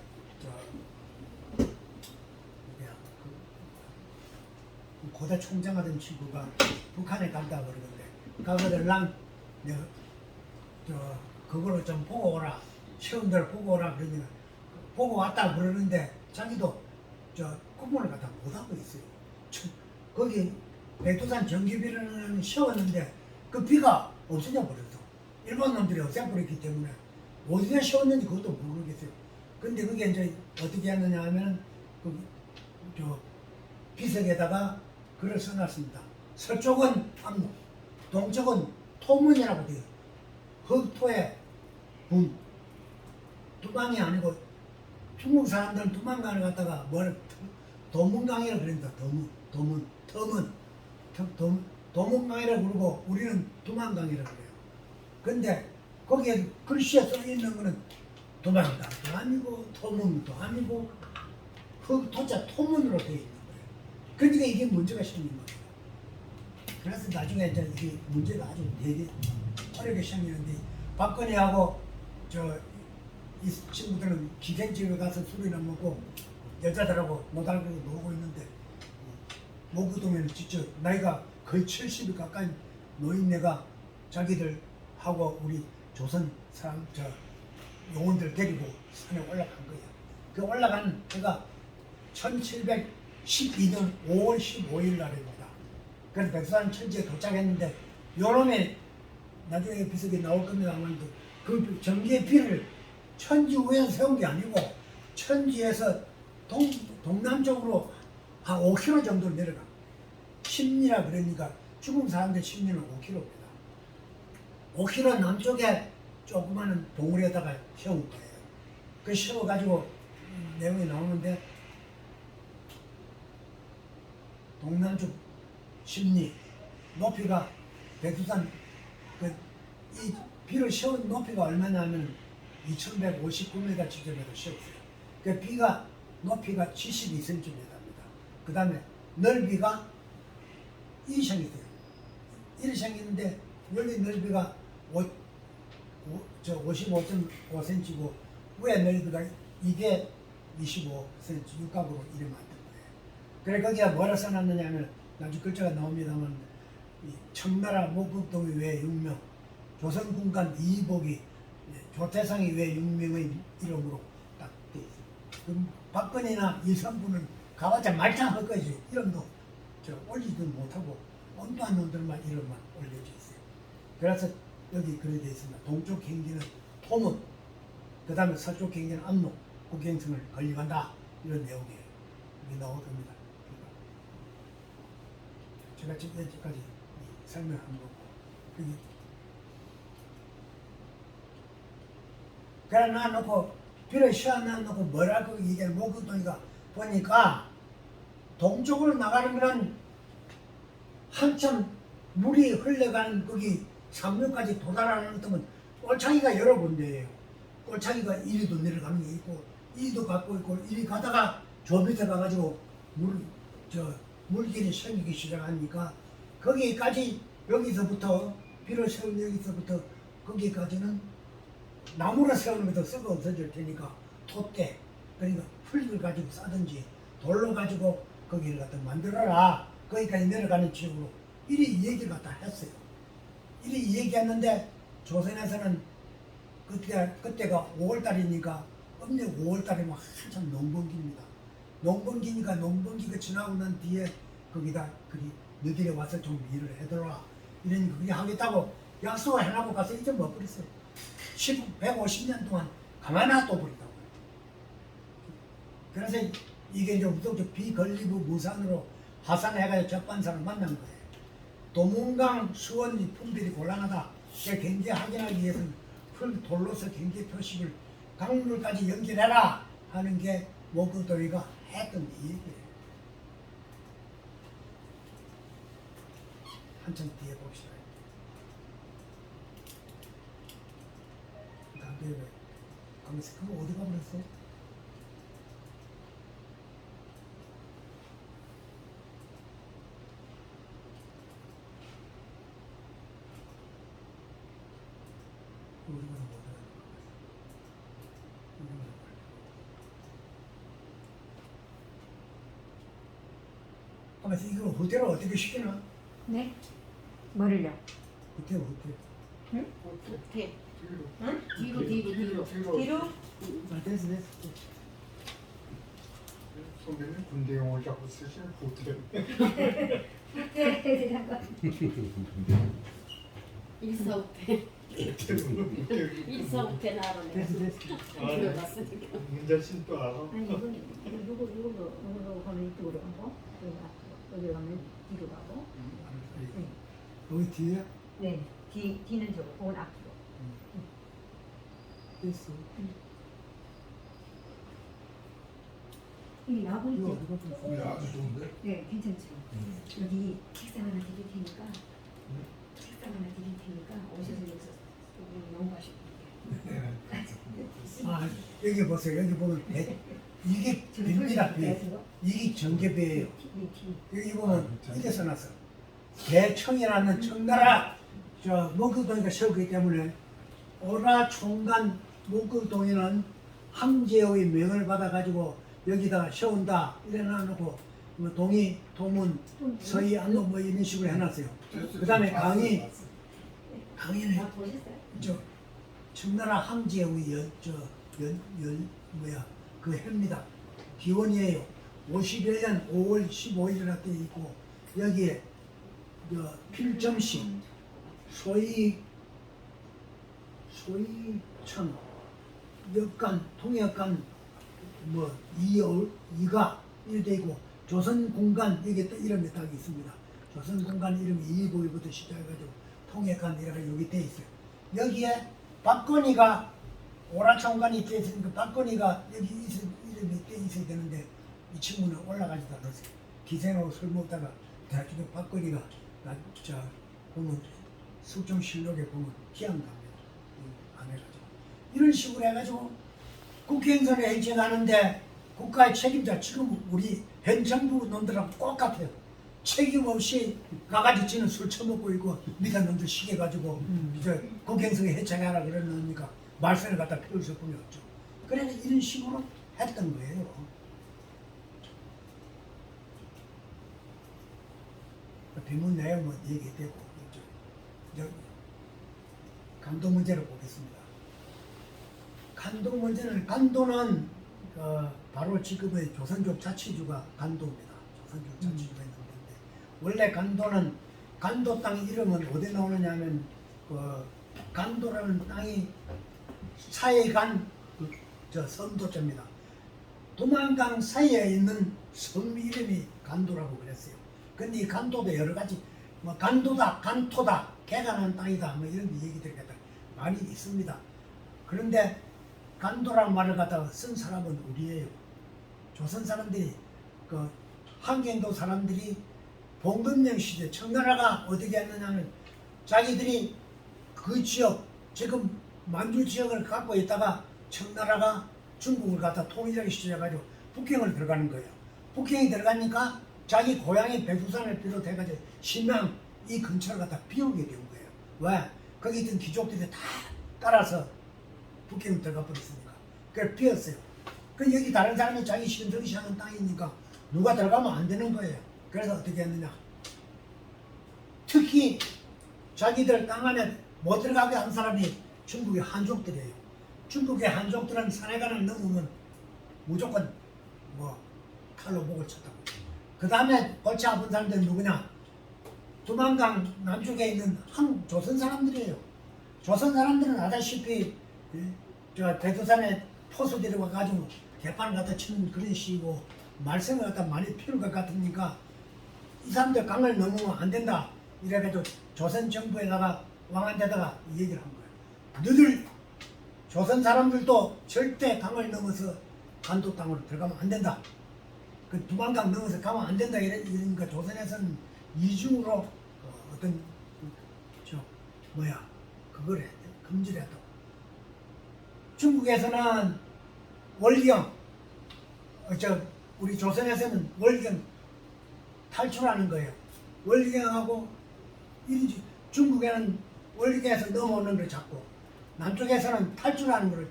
고대 총장하던 친구가 북한에 간다고 그러는데 가거들랑 내가 그거를 좀 보고 오라. 시험들 보고 오라 그러니까 보고 왔다 그러는데 자기도 구분을 갖다 못하고 있어요. 거기 백두산 전기비를 세웠는데 그 비가 없어져 버렸어. 일본 놈들이 없애버렸기 때문에 어디서 세웠는지 그것도 모르겠어요. 근데 그게 이제 어떻게 했느냐 하면 비석에다가 글을 써놨습니다. 서쪽은 압록, 동쪽은 토문이라고 돼요. 흑토의 문, 두방이 아니고 중국 사람들은 두만강을 갖다가 도문강이라고 그럽니다. 도문강이라고 그러고 우리는 두만강이라고 그래요. 근데 거기에 글씨에 써 있는 거는 두만강도 아니고 토문도 아니고 그 토자 토문으로 되어 있는 거예요. 그러니까 이게 문제가 생긴 거예요. 그래서 나중에 이제 이게 문제가 아주 되게 어렵게 생기는데 박근혜하고 이 친구들은 기생집에 가서 술이나 먹고 여자들하고 모달고 놀고 있는데 목구동에는 진짜 나이가 거의 70이 가까이 노인네가 자기들하고 우리 조선 사람 용원들 데리고 산에 올라간 거야. 그 올라간 해가 1712년 5월 15일 날입니다. 그래서 백두산 천지에 도착했는데 요놈의 나중에 비석이 나올 겁니다만 그 전기의 비를 천지 위에 세운 게 아니고 천지에서 동남쪽으로 한 5km 정도 내려가. 심리라 그러니까 죽은 사람들 심리는 5km입니다. 5km 남쪽에 조그마한 봉우리에다가 세운 거예요. 그 세워가지고 내용이 나오는데 동남쪽 심리 높이가 백두산 이 비를 세운 높이가 얼마냐면 2159m 지점에서 세웠어요. 그 비가 높이가 72cm입니다. 그 다음에 넓이가 이상이 돼요. 일상인데 원래 넓이가 55.5cm고 위에 넓이가 이게 25cm 육각으로 이래 만든 거예요. 그래 거기가 뭐라 써놨느냐면 나중에 글자가 나옵니다만 청나라 목북동이 외 6명 조선 군관 이복이 조태상이 외 6명의 이름으로 딱 돼 있어요. 그럼 박근혜나 이선부는 가봤자 말짱할 거지. 이름도 올리지도 못하고 온도한 놈들만 이름만 올려져 있어요. 그래서 여기 그래 돼 있습니다. 동쪽 경기는 토문, 그 다음에 서쪽 경기는 안목, 국경성을 건립한다. 이런 내용이에요. 여기 나올 겁니다. 제가 여기까지 설명한 거고. 그래 놔놓고 비를 씌워놔놓고 뭐라고 얘기해 목구덩이가 보니까 동쪽으로 나가는 거는 한참 물이 흘러가는 거기 상류까지 도달하는 것은 꼴창이가 여러 군데예요. 꼴창이가 이리도 내려가는 게 있고 이리도 갖고 있고 이리 가다가 저 밑에 가가지고 물길이 생기기 시작하니까 거기까지 여기서부터 비를 세운 여기서부터 거기까지는 나무를 세우는 것도 썩어 없어질 테니까 톳대 그러니까 풀을 가지고 싸든지 돌로 가지고 거기를 갖다 만들어라. 거기까지 내려가는 지역으로 이리 얘기를 갖다 했어요. 이리 얘기했는데 조선에서는 그때가 5월달이니까 음력 5월달이면 한참 농번기입니다. 농번기니까 농번기가 지나고 난 뒤에 거기다 너희들이 와서 좀 일을 해더라. 이러니까 그게 하겠다고 약속을 해놓고 가서 잊어먹어버렸어요. 150년 동안 가만히 놔둬버리다고. 그래서 이게 이제 무조건 비건리부 무산으로 하산해가지고 적반사를 만난 거예요. 도문강 수원이 품질이 곤란하다. 그 경계 확인하기 위해서는 돌로서 경계 표식을 강물까지 연결해라 하는 게 목구도리가 했던 이 얘기예요. 한참 뒤에 봅시다. 남대회 가면서 그거 어디 가버렸어? 가면서 이거 호텔을 어떻게 시키나? 네? 뭐를요? 호텔. 어떻게? 응? 뒤로. 뒤로? 아, 됐어. 선배님 군대용을 자꾸 쓰시는 호텔. 일사후퇴. 일사후퇴 나라네. 됐어. 들어갔으니까. 문자 씨또 알아? 아니 이건 누구 가면 이쪽으로 가고 여기 가면 뒤로 가고 여기 뒤에 네 뒤는 저거 그건 앞으로 됐어. 이 나무 있죠? 우리 아주 좋은데? 네, 괜찮죠. 여기 책상 하나 드릴 테니까 책상 하나 드릴 테니까 오셔서 여기서 농구하시면 돼요. 아, 여기 보세요. 여기 보면 이게 뱀이라 뱀. 이게 정계배예요. 여기 보면 이게 써놨어. 대청이라는 청나라 저 목격동이가 세우기 때문에 오라 총간 목격동에는 황제의 명을 받아가지고 여기다가 세운다 이래 놔놓고 뭐 동이 도문 서희 안로 뭐 이런 식으로 해놨어요. 그 다음에 강의는 보셨어요? 저 청나라 황제의 그 해입니다. 기원이에요. 51년 5월 15일이라 돼 있고 여기에 저 필점식 소위청 역간 통역간 뭐 이가 이렇게 돼 있고 조선공간 여기 이름이 딱 있습니다. 조선공간 이름이 이고일부터 시작해가지고 통역간이라고 여기 돼 있어요. 여기에 박건희가 오라청간이 돼 있으니까 박건희가 여기 이름이 돼 있어야 되는데 이 친구는 올라가지도 않았어요. 기생하고 술 먹다가 나중에 박건희가 자 보면 숙종실록에 보면 기양갑니다. 안 해가지고 이런 식으로 해가지고 국회행선에 해체하는데 국가의 책임자 지금 우리 현 정부 놈들하고 똑같아요. 책임 없이 가가지고 지는 술 처먹고 있고 밑에 놈들 시켜가지고 이제 국회행선에 해체하라 그러니까 말썽을 갖다 피울 수뿐이 없죠. 그래서 이런 식으로 했던 거예요. 비문 내용은 얘기되고 이제 간도 문제를 보겠습니다. 간도 문제는 간도는 바로 지금의 조선족 자치주가 간도입니다. 조선족 자치주가 있는 건데 원래 간도는 간도 땅 이름은 어디 나오느냐면 간도라는 땅이 사해간 저 섬도자입니다. 도만강 사이에 있는 섬 이름이 간도라고 그랬어요. 근데 이 간도도 여러 가지 뭐 간도다, 간토다, 개간한 땅이다 뭐 이런 얘기들이 많이 있습니다. 그런데 간도라는 말을 갖다가 쓴 사람은 우리예요. 조선 사람들이 그 한경도 사람들이 봉건명 시대 청나라가 어떻게 했느냐면 자기들이 그 지역 지금 만주 지역을 갖고 있다가 청나라가 중국을 갖다 통일하기 시작해가지고 북경을 들어가는 거예요. 북경이 들어가니까 자기 고향의 백두산을 비롯해가지고 신랑 이 근처를 갖다 비우게 된 거예요. 왜? 거기 있던 귀족들이 다 따라서 북경을 들어가 버렸으니까. 그걸 비웠어요. 그 여기 다른 사람이 자기 신성시 하는 땅이니까 누가 들어가면 안 되는 거예요. 그래서 어떻게 했느냐. 특히 자기들 땅 안에 못 들어가게 한 사람이 중국의 한족들이에요. 중국의 한족들은 산해관을 넘으면 무조건 뭐 칼로 목을 쳤다고. 그 다음에 골치 아픈 사람들은 누구냐? 두만강 남쪽에 있는 조선 사람들이에요. 조선 사람들은 아다시피 저 대두산에 포수 데리고 가지고 개판을 갖다 치는 그런 식이고 말썽을 갖다 많이 피울 것 같으니까 이 사람들 강을 넘으면 안 된다. 이래가지고 조선 정부에다가 왕한테다가 이 얘기를 한 거예요. 너들 조선 사람들도 절대 강을 넘어서 간도 땅으로 들어가면 안 된다. 그 두만강 넘어서 가면 안 된다 이러니까 조선에서는 이중으로 어떤 그걸 했대. 금지를 했다고. 중국에서는 월경 우리 조선에서는 월경 탈출하는 거예요. 월경하고 중국에는 월경에서 넘어오는 걸 잡고 남쪽에서는 탈출하는 걸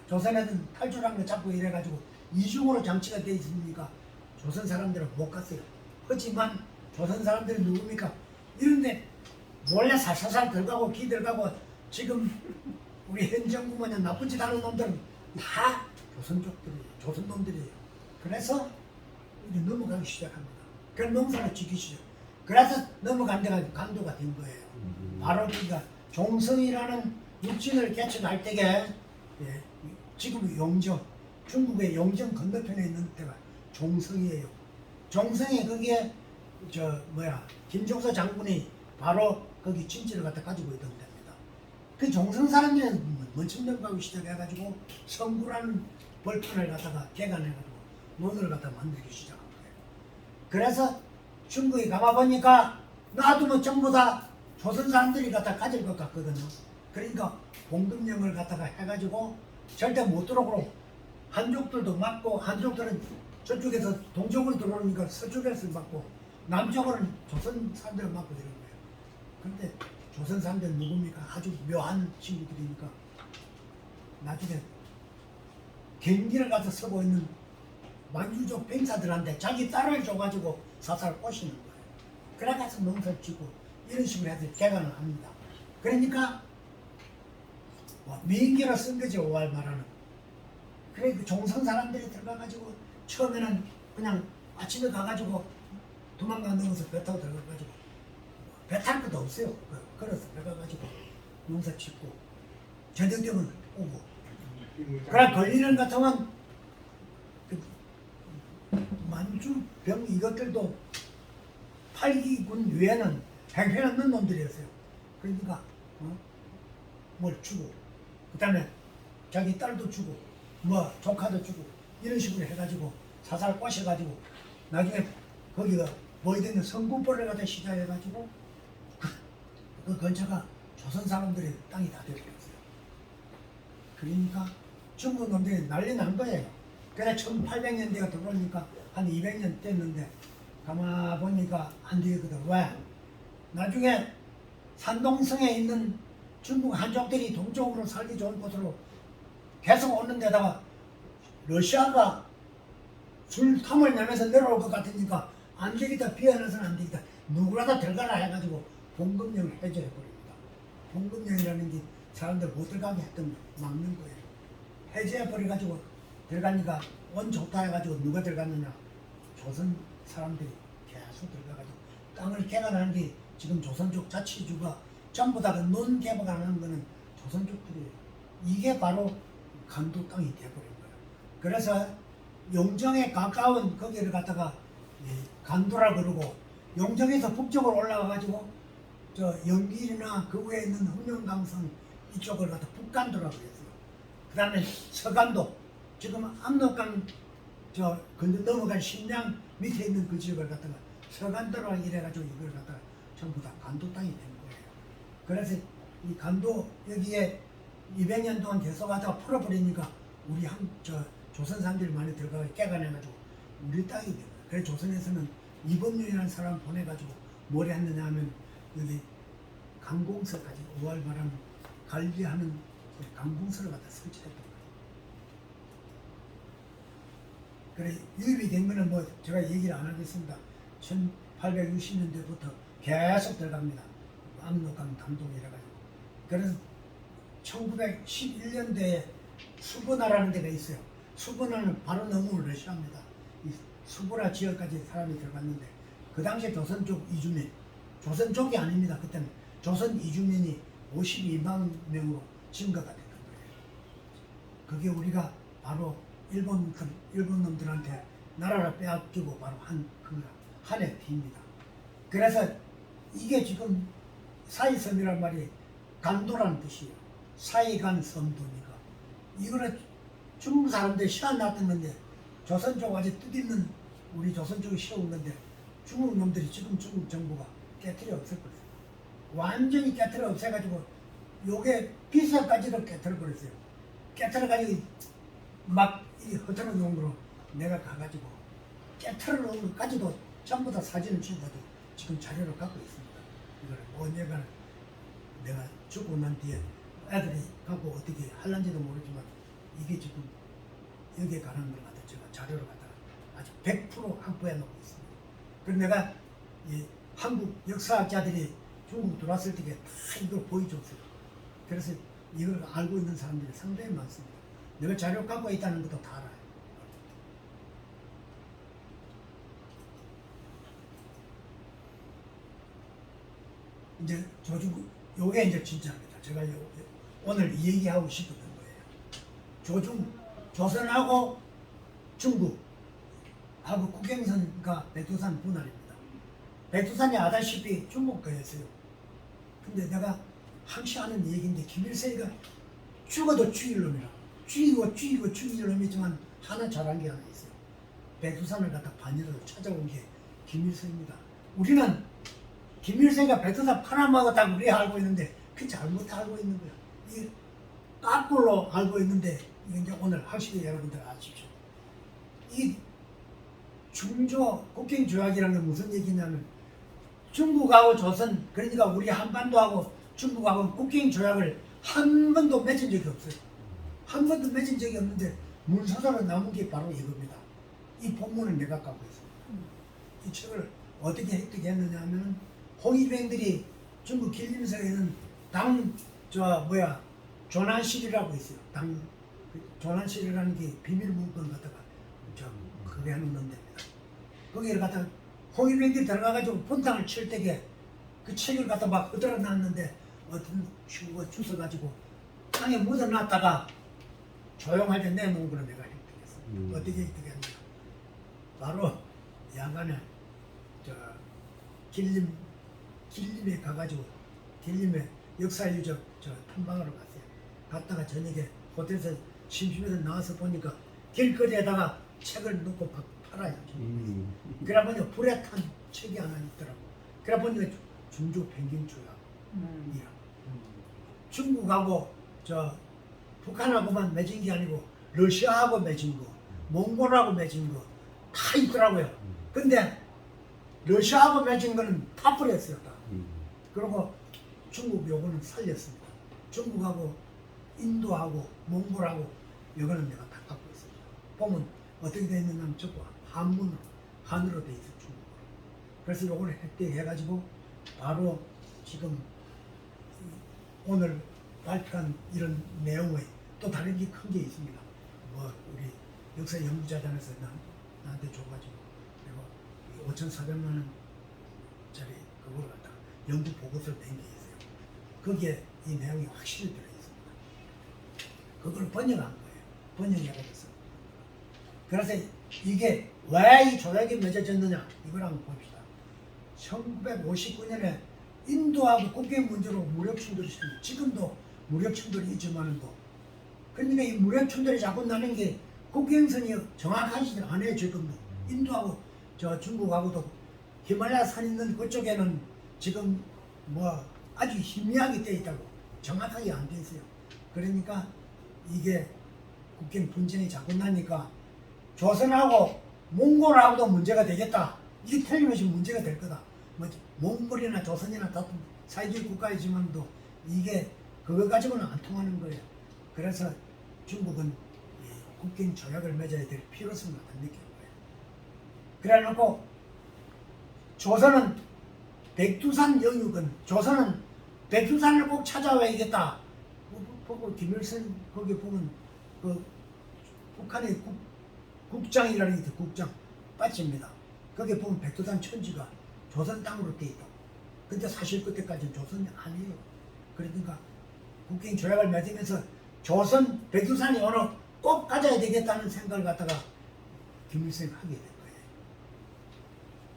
조선에서는 탈출하는 걸 잡고 이래가지고 이중으로 장치가 돼 있으니까 조선 사람들은 못 갔어요. 하지만 조선 사람들은 누굽니까? 이런데 몰래 살살살 들어가고 기 들어가고 지금 우리 현 정부 뭐냐 나쁜 짓 하는 놈들은 다 조선족들이에요. 조선 놈들이에요. 그래서 이제 넘어가기 시작합니다. 그래서 농사를 짓기 시작. 그래서 넘어간 데가 간도가 된 거예요. 바로 그러니까 종성이라는 육진을 개척할 때에 지금 용정 중국의 용정 건너편에 있는 데가 종성이에요. 종성이 거기에 김종서 장군이 바로 거기 진지를 갖다 가지고 있던 데입니다. 그 종성 사람들은 먼저 넘어가기 시작해가지고 성구라는 벌판을 갖다가 개간해가지고 논을 갖다 만들기 시작한 거예요. 그래서 중국에 가봐보니까 놔두면 전부 다 조선 사람들이 갖다 가질 것 같거든요. 그러니까 공급령을 갖다가 해가지고 절대 못 들어오고 한족들도 막고 한족들은 저쪽에서 동쪽으로 들어오니까 서쪽에서 막고 남쪽으로는 조선 사람들을 막고 이런 거예요. 그런데 조선 사람들 누굽니까? 아주 묘한 친구들이니까 나중에 경기를 가서 서고 있는 만주족 병사들한테 자기 딸을 줘가지고 사살 꼬시는 거예요. 그래가서 농사를 짓고 이런 식으로 해서 개간을 합니다. 그러니까 민기로 쓴 거죠. 5월 말하는. 그래 그 종선 사람들이 들어가가지고 처음에는 그냥 아침에 가가지고 도망가 넘어서 배 타고 들어가가지고 배 탈 것도 없어요. 걸어서 들어가가지고 농사 짓고 저녁 되면 오고. 그래 걸리는 것 같으면 그 만주병 이것들도 8기군 외에는 행편없는 놈들이었어요. 그러니까 뭘 주고 그 다음에 자기 딸도 주고 뭐 조카도 주고 이런 식으로 해가지고 사살 꼬셔가지고 나중에 거기가 보이되는 성군벌을 갖다 시작해가지고 그 근처가 조선 사람들의 땅이 다 되어버렸어요. 그러니까 중국 놈들이 난리 난 거예요. 그래 1800년대가 들어오니까 한 200년 됐는데 가만 보니까 안 되거든. 왜? 나중에 산동성에 있는 중국 한족들이 동쪽으로 살기 좋은 곳으로 계속 오는 데다가 러시아가 술탐을 내면서 내려올 것 같으니까 안 되겠다. 비어나서는 안 되겠다. 누구라도 들어가라 해가지고 봉급령을 해제해버립니다. 봉급령이라는 게 사람들 못 들어가게 했던 막는 거예요. 해제해버려가지고 들어가니까 원 좋다 해가지고 누가 들어갔느냐. 조선 사람들이 계속 들어가가지고 땅을 개간하는 게 지금 조선족 자치주가 전부 다 그 논 개발하는 거는 조선족들이에요. 이게 바로 간도 땅이 돼버린 거예요. 그래서 용정에 가까운 거기를 갖다가 간도라 그러고 용정에서 북쪽으로 올라가가지고 저 연길이나 그 위에 있는 흥룡강성 이쪽을 갖다 북간도라고 했어요. 그 다음에 서간도 지금 압록강 저 건너 넘어간 신장 밑에 있는 그 지역을 갖다가 서간도라 이래가지고 이걸 갖다가 전부 다 간도 땅이 된 거예요. 그래서 이 간도 여기에 200년 동안 계속 하다가 풀어버리니까 우리 조선 사람들이 많이 들어가서 깨가내가지고 우리 땅이 된 거예요. 그래서 조선에서는 이범룡이라는 사람 보내가지고 뭘 했느냐 하면 여기 강공서까지 5월 말하는 관리하는 강공서를 갖다 설치했던 거예요. 그래 유입이 된 거는 뭐 제가 얘기를 안 하겠습니다. 1860년대부터 계속 들어갑니다. 압록강 담동이라가지고. 그래서 1911년대에 수보나라는 데가 있어요. 수보나는 바로 넘어 러시아입니다. 이 수보라 지역까지 사람이 들어갔는데 그 당시에 조선족 이주민, 조선족이 아닙니다. 그때는 조선 이주민이 52만 명으로 증가가 됐던 거예요. 그게 우리가 바로 일본 놈들한테 나라를 빼앗기고 바로 한해 피입니다. 그래서 이게 지금 사이섬이란 말이 간도라는 뜻이에요. 사이간 섬도니까. 이거는 중국 사람들 시간 놨던 건데 조선족 아주 뜻있는 우리 조선족이 씌운 건데 중국 놈들이 지금 중국 정부가 깨트려 없애버렸어요. 완전히 깨트려 없애가지고 요게 비서까지도 깨트려 버렸어요. 깨트려 가지고 막 이 허전한 용도로 내가 가가지고 깨트려 놓은 것까지도 전부 다 사진을 찍어가지고 지금 자료를 갖고 있습니다. 이걸 언젠가 내가 죽고 난 뒤에 애들이 갖고 어떻게 할란지도 모르지만 이게 지금 여기에 관한 걸 갖다 제가 자료를 갖다가 아주 100% 확보해 놓고 있습니다. 그래서 내가 이 한국 역사학자들이 중국 들어왔을 때 다 이걸 보여줬어요. 그래서 이걸 알고 있는 사람들이 상당히 많습니다. 내가 자료 갖고 있다는 것도 다 알아요. 이제 조중 요게 이제 진짜입니다. 제가 오늘 이 얘기하고 싶었던 거예요. 조선하고 중국하고 국경선과 백두산 분할입니다. 백두산이 아다시피 중국 거였어요. 근데 내가 항시 하는 얘기인데 김일성이가 죽어도 죽일 놈이라. 죽이고 죽일 놈이지만 하나 잘한 게 하나 있어요. 백두산을 갖다 반이라도 찾아온 게 김일성입니다. 우리는 김일성이가 백두산 파남하겠다고 우리 알고 있는데 그 잘못 알고 있는 거야. 이 까꿀로 알고 있는데 이게 이제 오늘 확실히 여러분들 아십시오. 이 중조 국경 조약이라는 게 무슨 얘기냐면 중국하고 조선 그러니까 우리 한반도하고 중국하고 국경 조약을 한 번도 맺은 적이 없어요. 한 번도 맺은 적이 없는데 문서사로 남은 게 바로 이겁니다. 이 본문을 내가 갖고 있습니다. 이 책을 어떻게 획득했느냐 하면 홍위병들이 중국 길림성에는 조난실이라고 있어요. 조난실이라는 게 비밀 문건 갖다가 그게 해놓는 데입니다. 거기를 갖다가 홍위병들이 들어가가지고 분탕을 칠 때에 그 책을 갖다 막 흔들어 놨는데 어떤 친구가 주워가지고 땅에 묻어놨다가 조용할 때 내놓은 거를 내가 획득했어. 어떻게 획득했냐? 바로 야간에 길림에 가가지고 길림에 역사유적 탐방하러 갔어요. 갔다가 저녁에 호텔에서 심심해서 나와서 보니까 길거리에다가 책을 놓고 팔아요. 그래 보니까 불에 탄 책이 하나 있더라고. 그래 보니까 중조 평균조약이야. 중국하고 북한하고만 맺은 게 아니고 러시아하고 맺은 거, 몽골하고 맺은 거 다 있더라고요. 근데 러시아하고 맺은 거는 다 버렸어요. 다. 그리고 중국 요거는 살렸습니다. 중국하고 인도하고 몽골하고 요거는 내가 다 갖고 있습니다. 보면 어떻게 되어 있느냐면 전부 한으로 되어 있어요. 중국어로. 그래서 요거를 획득해가지고 바로 지금 오늘 발표한 이런 내용의 또 다른 게 큰 게 있습니다. 우리 역사 연구자단에서 나한테 줘가지고 그리고 5,400만 원짜리 그걸 갖다 연구 보고서를 낸 게 있어요. 거기에 이 내용이 확실히 들어 있습니다. 그걸 번역한 거예요. 번역해가지고. 그래서 이게 왜 이 조약이 맺어졌느냐 이걸 한번 봅시다. 1959년에 인도하고 국경 문제로 무력 충돌이 있습니다. 지금도 무력 충돌이 있지만은 그러니까 이 무력 충돌이 자꾸 나는 게 국경선이 정확하지 않아요. 지금도 인도하고 중국하고도 히말라야 산 있는 그쪽에는 지금 아주 희미하게 돼 있다고 정확하게 안 돼 있어요. 그러니까 이게 국경 분쟁이 자꾸 나니까 조선하고 몽골하고도 문제가 되겠다. 이게 틀림없이 문제가 될 거다. 몽골이나 조선이나 같은 사회주의 국가이지만도 이게 그거 가지고는 안 통하는 거예요. 그래서 중국은 국경 조약을 맺어야 될 필요성을 안 느낀 거예요. 그래 놓고 조선은 백두산 영유권, 조선은 백두산을 꼭 찾아와야겠다. 보고 김일성 거기 보면 그 북한의 국장이라는 게 있어요. 국장 빠집니다. 거기 보면 백두산 천지가 조선 땅으로 돼 있다. 근데 사실 그때까지는 조선이 아니에요. 그러니까 국경 조약을 맺으면서 조선 백두산이 어느 꼭 가져야 되겠다는 생각을 갖다가 김일성이 하게 된 거예요.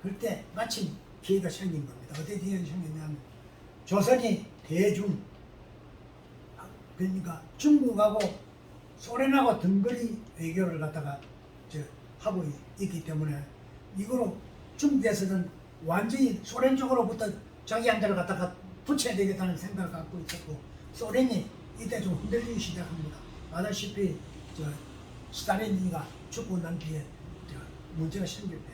그때 마침 기회가 생긴 겁니다. 어떻게 기회가 생겼냐면 조선이 대중 그러니까 중국하고 소련하고 등거리 외교를 갖다가 하고 있기 때문에 이거로 중국에서는 완전히 소련 쪽으로부터 자기한테를 갖다가 붙여야 되겠다는 생각을 갖고 있었고 소련이 이때 좀 흔들리기 시작합니다. 아다시피 스탈린이가 죽고 난 뒤에 문제가 생길 때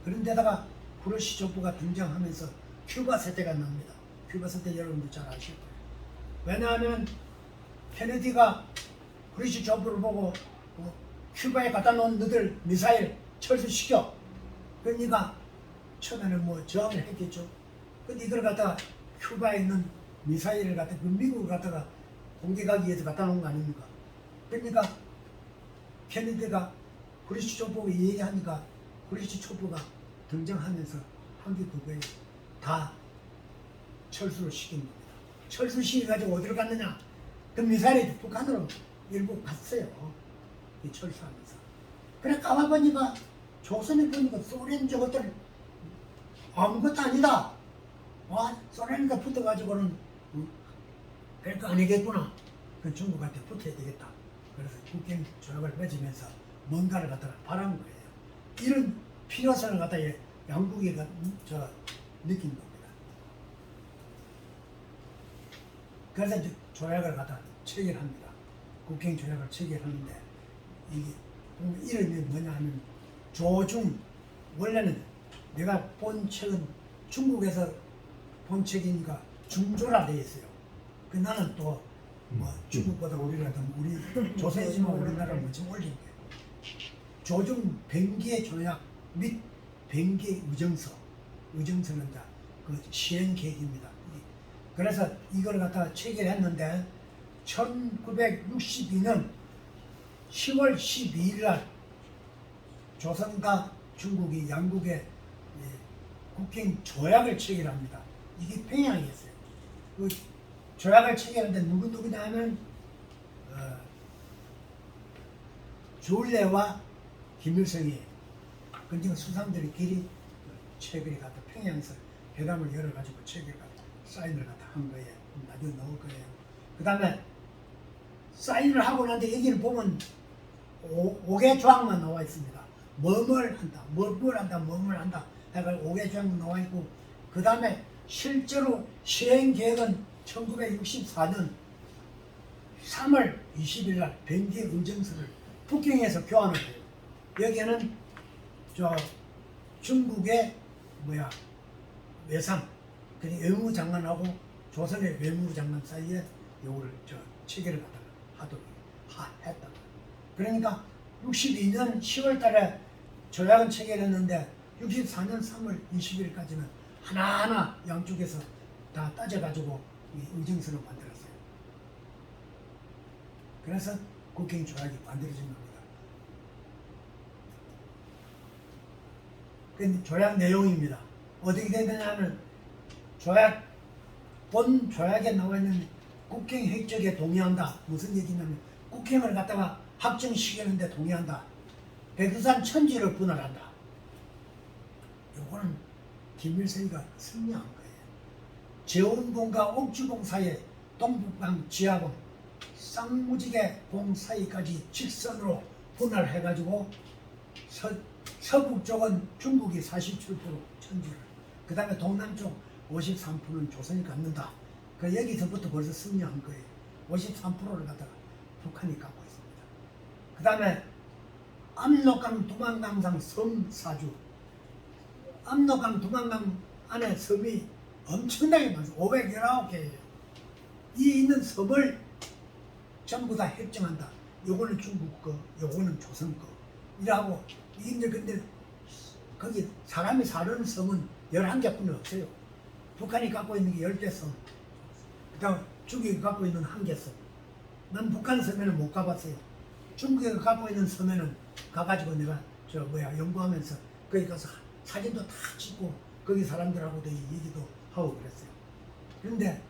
그런데다가 크루시초프가 등장하면서 큐바 사태가 납니다. 큐바 사태 여러분들 잘 아실 거예요. 왜냐하면 케네디가 크루시초프를 보고 큐바에 갖다 놓은 너들 미사일 철수시켜. 그러니까 처음에는 저항을 했겠죠. 근데 이걸 갖다가 큐바에 있는 미사일을 갖다가 미국을 갖다가 공격하기 위해서 갖다 놓은 거 아닙니까? 그러니까 케네디가 크루시초프가 얘기하니까 크루시초프가 등장하면서 한 게 그거에 다 철수를 시킨 겁니다. 철수시켜가지고 어디로 갔느냐? 그 미사일이 북한으로 일부 갔어요. 이 철수하면서. 그래 까마보니까 조선이 보니까 소련 저것들 아무것도 아니다. 소련에다 붙어가지고는 별거 아니겠구나. 그 중국한테 붙어야 되겠다. 그래서 국경 조약을 맺으면서 뭔가를 갖다가 바란 거예요. 이런 필요성을 갖다 양국이 저 느낀 겁니다. 그래서 이제 조약을 갖다 체결합니다. 국경 조약을 체결하는데 이게 이름이 뭐냐 하면 조중, 원래는 내가 본 책은 중국에서 본 책이니까 중조라 되어 있어요. 그 나는 또 뭐 중국보다 우리라도 우리 조선이지만 우리나라 먼저 올린 게 조중 변계 조약 및 변계 의정서, 의정서는 다 그 시행 계획입니다. 그래서 이걸 갖다가 체결했는데 1962년 10월 12일 날 조선과 중국이 양국의 국경 조약을 체결합니다. 이게 평양이었어요. 그 조약을 체결하는데 누구냐 하면 조울레와 김일성이 그러니까 수상들끼리 체결이 갖다 평양에서 회담을 열어가지고 체결 갖다 사인을 갖다 한 거예요. 나중에 넣을 거예요. 그 다음에 사인을 하고 난데 여기를 보면 5개 조항만 나와 있습니다. 뭐뭘 한다, 뭘 한다, 뭐뭘 한다 해가지고 5개 조항만 나와 있고 그 다음에 실제로 시행 계획은 1964년 3월 20일 날 변계 의정서를 북경에서 교환을 해요. 여기에는 저 중국의 외상, 그러니까 외무장관하고 조선의 외무장관 사이에 요거를 체결을 갖다가 했다. 그러니까 62년 10월 달에 조약은 체결했는데 64년 3월 20일까지는 하나하나 양쪽에서 다 따져가지고 이 의정서를 만들었어요. 그래서 국경 조약이 만들어진 겁니다. 그 조약 내용입니다. 어떻게 되느냐면 본 조약에 나와 있는 국경 획적에 동의한다. 무슨 얘기냐면 국경을 갖다가 확정시키는데 동의한다. 백두산 천지를 분할한다. 요거는 김일성이가 승리한 거예요. 재원봉과 옥주봉 사이에 동북방 지하봉, 쌍무지개 봉 사이까지 직선으로 분할해가지고 서북 쪽은 중국이 47% 천지를, 그 다음에 동남쪽 53%는 조선이 갖는다. 그 여기서부터 벌써 승리한 거예요. 53%를 갖다가 북한이 갖고 있습니다. 그 다음에 압록강 두만강상 섬 사주, 압록강 두만강 안에 섬이 엄청나게 많습니다. 519개예요. 이 있는 섬을 전부 다 획정한다. 요거는 중국 거, 요거는 조선 거. 이라고 이제 근데 거기 사람이 사는 섬은 11개뿐이 없어요. 북한이 갖고 있는 게 10개 섬. 그다음 중국이 갖고 있는 1개 섬. 난 북한 섬에는 못 가봤어요. 중국이 갖고 있는 섬에는 가가지고 내가 연구하면서 거기 가서 사진도 다 찍고 거기 사람들하고도 얘기도 하고 그랬어요. 그런데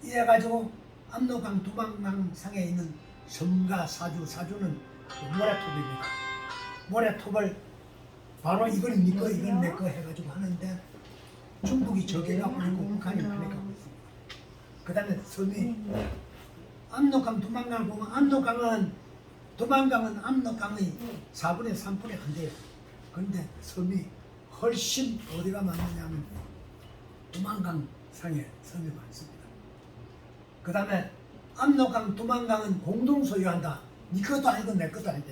이래가지고 압록강 두만강 상에 있는 섬과 사주는 모래톱입니다. 모래톱을 바로 이건 네 거, 이건 내 거 해가지고 하는데 중국이 저격하고 있고 북한이 반격하고 있습니다. 그 다음에 섬이 압록강 두만강을 보면 두만강은 압록강의 4분의 3분의 안 돼요. 그런데 섬이 훨씬 어디가 많느냐면 두만강 상에 섬이 많습니다. 그 다음에 압록강 두만강은 공동 소유한다. 네 것도 아니고 내 것도 아니고.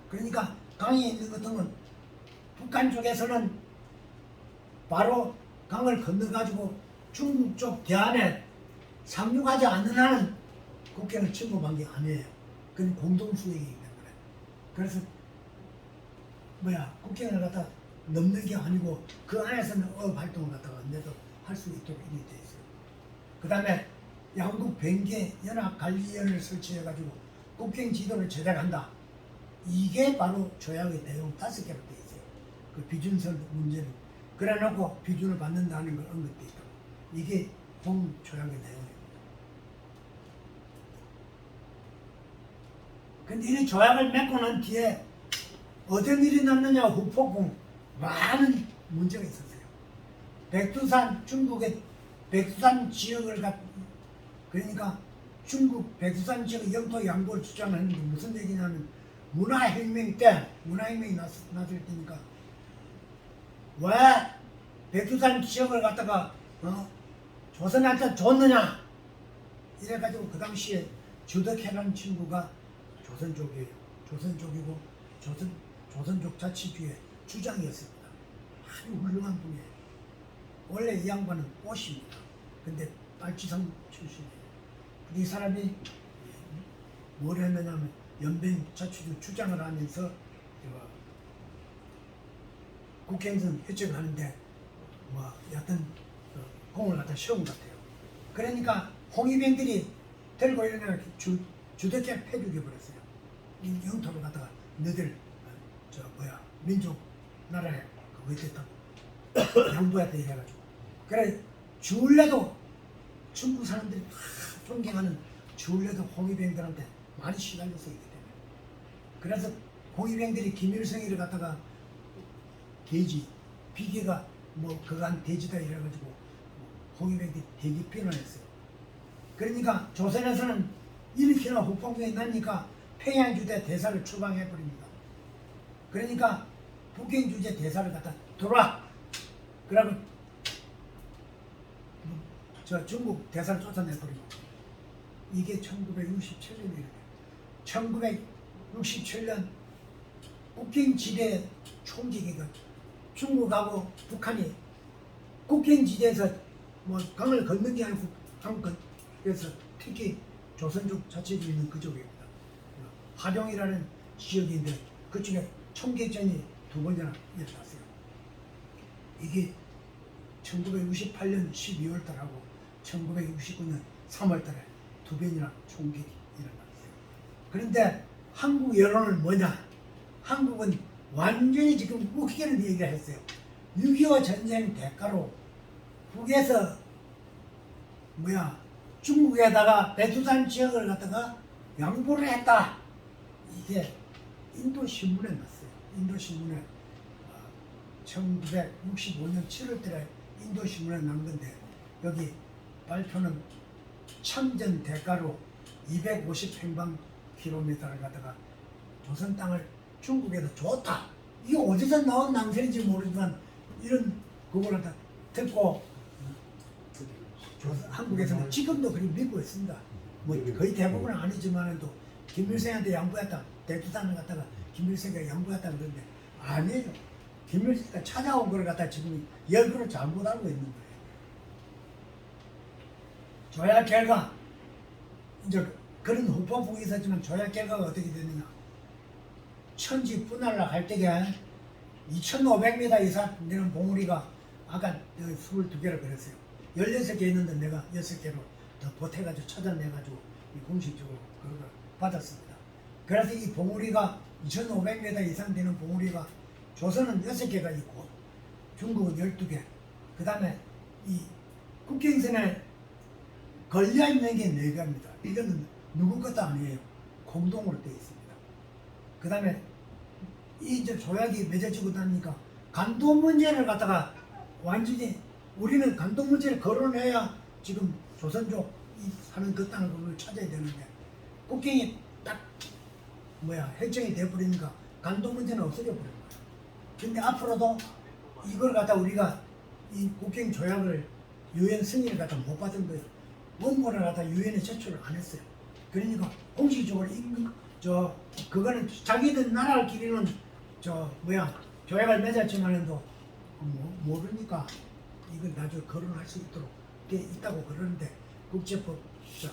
그러니까 강에 있는 것들은 북한 쪽에서는 바로 강을 건너가지고 중국 쪽 대안에 상륙하지 않는 한은 국경을 침범한 게 아니에요. 그건 공동수역이기 때문에. 그래서 국경을 갖다 넘는 게 아니고 그 안에서는 활동을 갖다가 내도 할 수 있도록 이렇게 돼 있어요. 그 다음에 양국 변계 연합관리위원회를 설치해가지고 국경 지도를 제작한다. 이게 바로 조약의 내용 5개로 되어 있어요. 그 비준설 문제는 그래놓고 비준을 받는다는 걸 언급되어 있다. 이게 본 조약의 내용입니다. 근데 이 조약을 맺고 난 뒤에 어떤 일이 났느냐 후폭풍 많은 문제가 있었어요. 백두산 중국의 백두산 지역을 그러니까 중국 백두산 지역 영토 양보를 주장하는데 무슨 얘기냐면 문화혁명 때, 문화혁명이 났을 때니까 왜 백두산 지역을 갖다가 조선한테 줬느냐 이래가지고 그 당시에 주덕해라는 친구가 조선족이에요. 조선족이고 조선족 자치주의 주장이었습니다. 아주 훌륭한 분이에요. 원래 이 양반은 꽃입니다. 근데 빨치성 출신이에요. 이 사람이 뭘 했느냐면 연변 자치주 주장을 하면서 국회의원 회칙을 하는데 뭐 여튼 공을 갖다 세운 것 같아요. 그러니까 홍위병들이 들고 일어나 주덕해 패죽여 버렸어요. 이 영토를 갖다가 너들 민족 나라에 그거 됐다고 양보했다 이래가지고 그래 주울래도 중국 사람들이 다 존경하는 주울래도 홍위병들한테 많이 시달려서 있기 때문에 그래서 홍위병들이 김일성이를 갖다가 돼지 비계가 뭐 그간 돼지다 이래가지고 홍위병들이 돼지 표현을 했어요. 그러니까 조선에서는 일으키나 북방경이 나니까 평양주재 대사를 추방해버립니다. 그러니까 북경주재 대사를 갖다 들어와! 그러고 저 중국 대사를 쫓아내버리고 이게 1967년이에요. 1967년 국경지대 총기가 중국하고 북한이 국경지대에서 뭐 강을 건넌 게 아니고 강건 그래서 특히 조선족 자치주 있는 그쪽입니다. 화룡이라는 지역인데 그쪽에 총격전이 2번이나 일어났어요. 이게 1968년 12월 달하고 1969년 3월 달에 2번이나 총격이 일어났어요. 그런데 한국 여론은 뭐냐? 한국은 완전히 지금 웃기는 얘기를 했어요. 6.25 전쟁 대가로 북에서 중국에다가 백두산 지역을 갖다가 양보를 했다. 이게 인도신문에 났어요. 인도신문에 1965년 7월 달에 인도신문에 난 건데 여기 발표는 참전 대가로 250평방킬로미터를 갖다가 조선 땅을 중국에서 줬다. 이게 어디서 나온 낭설인지 모르지만 이런 그걸 갖다 듣고 한국에서는 지금도 그리 믿고 있습니다. 뭐 거의 대부분은 아니지만도 김일성한테 양보했다. 백두산을 갖다가 김일성이 양보했다 그러는데 아니에요. 김일성이 찾아온 걸 갖다 지금 열그로 잘못 알고 있는 거예요. 조약 결과 이제 그런 후폭풍이 있었지만 조약 결과가 어떻게 되느냐? 천지 분할을 할 때에 2,500m 이상 되는 봉우리가 아까 22개를 그랬어요. 16개 있는데 내가 6개로 더 보태가지고 찾아내가지고 공식적으로 그걸 받았습니다. 그래서 이 봉우리가 2,500m 이상 되는 봉우리가 조선은 6개가 있고 중국은 12개. 그 다음에 이 국경선에 걸려있는 게 4개입니다. 이거는 누구 것도 아니에요. 공동으로 되어 있습니다. 그 다음에 이제 조약이 맺어지고 나니까 간도 문제를 갖다가 완전히 우리는 간도 문제를 거론해야 지금 조선족 사는 그 땅을 찾아야 되는데 국경이 딱 획정이 돼버리니까 간도 문제는 없어져 버린 거예요. 근데 앞으로도 이걸 갖다 우리가 이 국경 조약을 유엔 승인을 갖다 못 받은 거예요. 원고를 갖다 유엔에 제출을 안 했어요. 그러니까 공식적으로 그거는 자기들 나라끼리는 조약을 맺었지만도 모르니까 이걸 나중에 거론할 수 있도록 돼 있다고 그러는데 국제법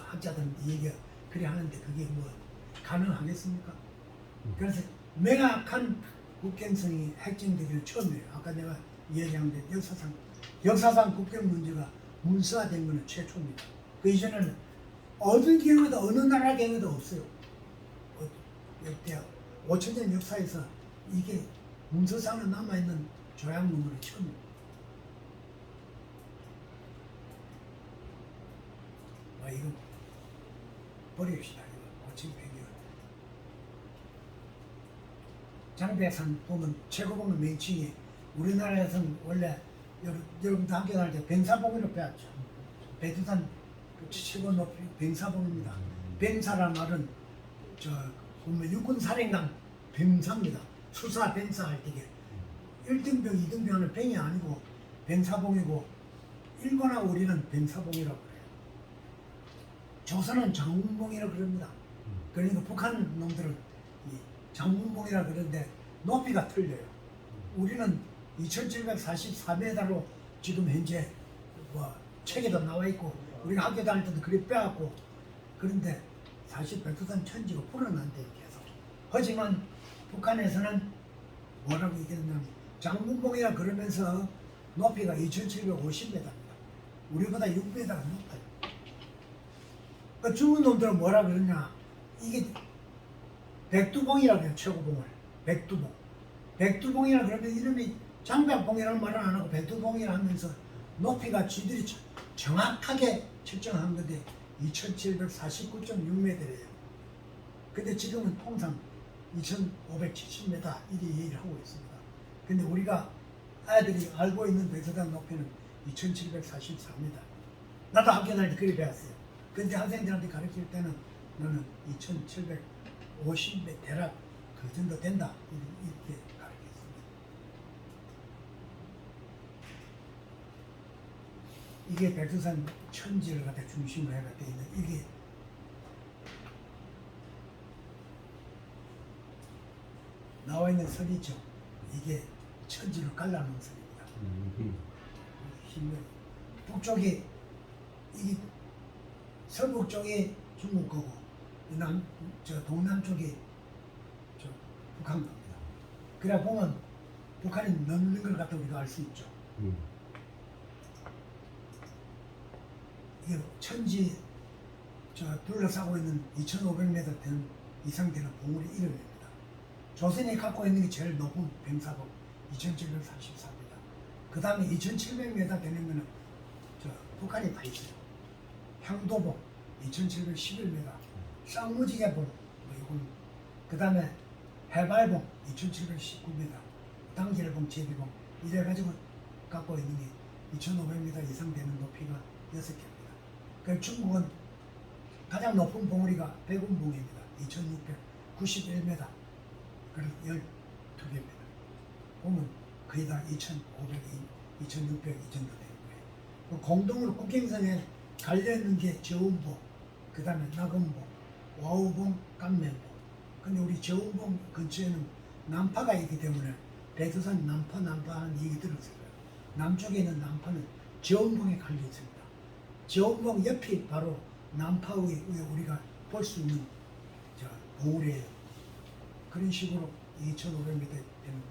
학자들 얘기가 그래 하는데 그게 뭐 가능하겠습니까? 그래서 명확한 국경성이 핵정되기를 처음이에요. 아까 내가 얘기한 게 역사상 국경 문제가 문서화된 것은 최초입니다. 그 이전에는 어느 경우도 어느 나라 경우도 없어요. 역대 5천년 역사에서 이게 문서상에 남아있는 조약문물이 처음입니다. 이거 버립시다. 이거 고침팽이요. 장백산 보면 최고봉의 명칭이 우리나라에서는 원래 여러분도 학교 다닐 때 병사봉이라고 배웠죠. 백두산 최고 높이 병사봉입니다. 병사란 말은 보면 육군 사령관 뱀사입니다. 수사 뱀사 할 때게 1등병, 2등병은 뱀이 아니고 뱀사봉이고 일본하고 우리는 뱀사봉이라고 그래요. 조선은 장군봉이라고 그럽니다. 그러니까 북한 놈들은 이 장군봉이라고 그러는데 높이가 틀려요. 우리는 2744m로 지금 현재 뭐 책에도 나와 있고 우리가 학교 다닐 때도 그리 빼갖고 그런데 사실 백두산 천지가 불어난대요 계속. 하지만 북한에서는 뭐라고 얘기했냐면 장군봉이라 그러면서 높이가 2750m입니다. 우리보다 6m가 높아요. 그 중국 놈들은 뭐라 그러냐 이게 백두봉이라고 해요. 최고봉을 백두봉. 백두봉이라 그러면 이름이 장백봉이라는 말은 안 하고 백두봉이라 하면서 높이가 쥐들이 정확하게 측정한 건데 2749.6m래요. 근데 지금은 통상 2570m 이리 얘기를 하고 있습니다. 근데 우리가 아이들이 알고 있는 백두산 높이는 2744m. 나도 학교 다닐 때 그리 배웠어요. 근데 학생들한테 가르칠 때는 너는 2750m 대략 그 정도 된다 이렇게 가르쳤습니다. 이게 백두산 천지를 갖다 중심으로 해가 돼 있는 이게 나와 있는 선이죠. 이게 천지를 갈라놓은 선입니다. 힘을 북쪽이 이 서북 쪽이 중국 거고 저 동남쪽이 저 북한 겁니다. 그래 보면 북한이 넘는 걸 갖다 우리가 알 수 있죠. 이게 천지 저 둘러싸고 있는 2,500m 이상 되는 봉우리 이름입니다. 조선이 갖고 있는 게 제일 높은 뱀사봉 2,744m. 그 다음에 2,700m 되는 거는 저 북한이 다 있어요. 향도봉 2,711m, 쌍무지개봉 뭐 이건 그 다음에 해발봉 2,719m, 당길봉, 제비봉 이래 가지고 갖고 있는 게 2,500m 이상 되는 높이가 6개입니다. 그 중국은 가장 높은 봉우리가 백운봉입니다. 2,691m. 그래서 12개입니다. 보면 거의 다 2,500, 2,600 이 정도 되는 거예요. 공동으로 국경선에 갈려있는 게 저운봉, 그 다음에 낙원봉, 와우봉, 감면봉. 근데 우리 저운봉 근처에는 남파가 있기 때문에 백두산 남파 하는 얘기 들었어요. 남쪽에 있는 남파는 저운봉에 갈려 있습니다. 저운봉 옆이 바로 남파 위에 우리가 볼 수 있는 저 봉우리예요. 그런 식으로 2,500m 되는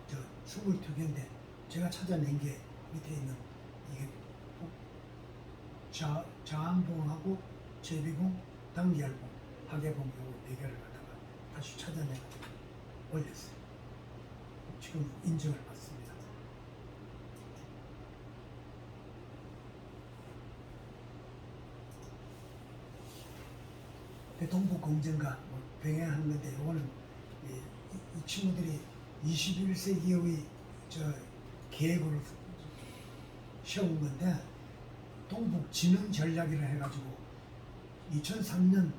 저 22개인데 제가 찾아낸 게 밑에 있는 이게 자안봉하고 제비봉, 당기알봉, 하계봉 요거 4개를 갖다가 다시 찾아내가지고 올렸어요. 지금 인증을 받습니다. 동북 공정과 뭐 병행하는 건데 요거는 이 친구들이 21세기의 저 계획으로 세운 건데 동북 진흥 전략이라 해가지고 2003년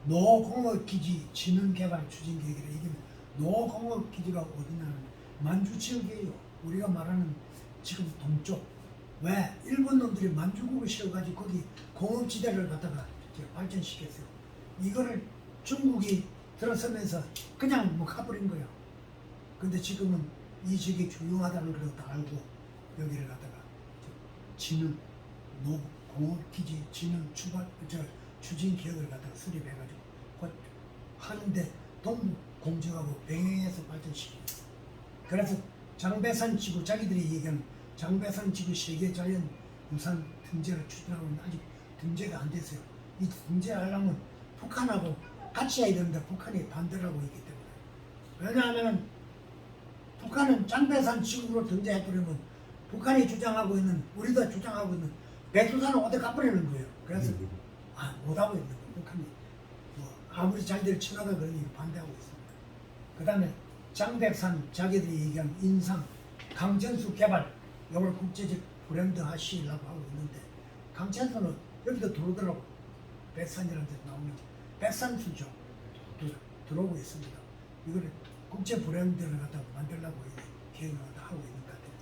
노공업기지 진흥개발 추진계획이라 이게 노공업기지가 어디냐면 만주 지역이에요. 우리가 말하는 지금 동쪽. 왜? 일본 놈들이 만주국을 세워가지고 거기 공업지대를 갖다가 발전시켰어요. 이거를 중국이 들어서면서 그냥 뭐 가버린 거예요. 근데 지금은 이 지역이 조용하다는 걸 다 알고 여기를 갖다가 진흥 공업기지 진흥 추진 계획을 갖다가 수립해가지고 하는데 동북 공정하고 병행해서 발전시켰어요. 그래서 장배산 지구 자기들이 얘기하는 장배산 지구 세계자연 유산 등재를 추진하고 있는데 아직 등재가 안 됐어요. 이 등재하려면 북한하고 같이 해야 되는데 북한이 반대를 하고 있기 때문에. 왜냐하면 북한은 장배산 지구로 등재해버리면 북한이 주장하고 있는 우리도 주장하고 있는 백두산을 어디 가버리는 거예요. 그래서 못하고 있는 거예요. 북한이 뭐 아무리 자기들 친하다 그러니 반대하고 있습니다. 그 다음에 장백산 자기들이 얘기하는 인상 강천수 개발 이걸 국제적 브랜드 하시려고 하고 있는데 강천수는 여기도 들어오더라고. 백산이라는 데 나오면 백산수죠. 들어오고 있습니다. 이거를 국제 브랜드를 갖다 만들려고 계획을 갖다 하고 있는 것 같아요.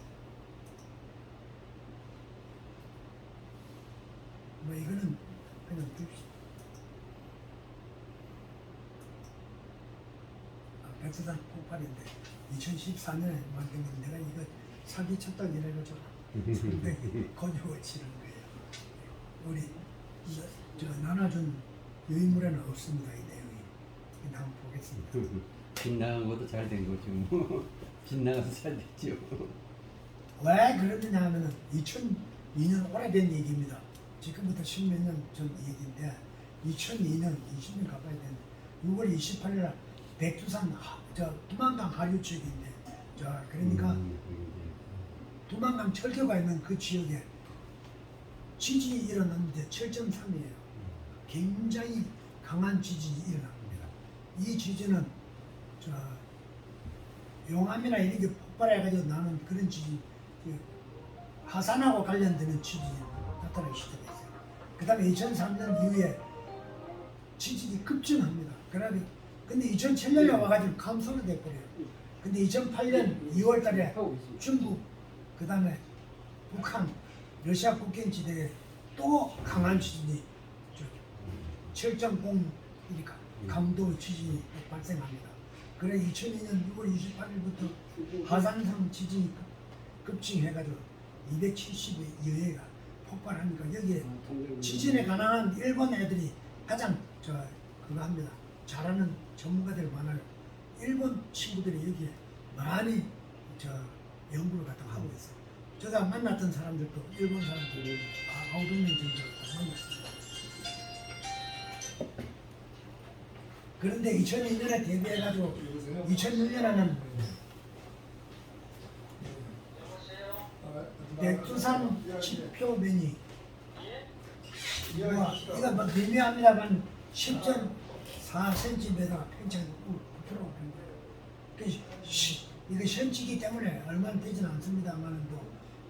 뭐 이거는 그냥 백두산 폭발인데 2014년에 만든 건 내가 이거 사기 쳤다 이래가지고 상당히 건욕을 치는 거예요. 우리 저 나눠준 유인물에는 없습니다. 이 내용이. 근데 한번 보겠습니다. 빗나간 것도 잘 된 거죠. 뭐. 빗나가서 잘 됐죠. 왜 그러느냐 하면은 2002년 오래된 얘기입니다. 지금부터 십몇 년 전 얘기인데 2002년 20년 가까이 된 6월 28일 날 백두산 두만강 하류 지역인데 그러니까 두만강 철교가 있는 그 지역에 지진이 일어났는데 7.3이에요. 굉장히 강한 지진이 일어납니다. 이 지진은 용암이나 이런 게 폭발해가지고 나는 그런 지진, 화산하고 관련되는 지진이 나타나기 시작했어요. 그 다음에 2003년 이후에 지진이 급증합니다. 근데 2007년에 와가지고 감소는 돼버려요. 근데 2008년 2월 달에 중국, 그 다음에 북한, 러시아 국경지대에 또 강한 지진이 7.0이니까 강도 지진이 발생합니다. 그래 2002년 6월 28일부터 하산성 지진이 급증해가지고 270의 여해가 폭발하니까 여기에 지진에 관한 일본 애들이 가장 그거 합니다. 잘하는 전문가들 많아요. 일본 친구들이 여기에 많이 연구를 갖다 하고 있어요. 제가 만났던 사람들도 일본 사람들이 5명 정도 만났습니다. 그런데 2002년에 대비해가지고 2006년에는 백두산 지표면이 이거 뭐 미묘합니다만 10.4cm 평창 9%가 된 거예요. 이거 현치기 때문에 얼마 되지는 않습니다만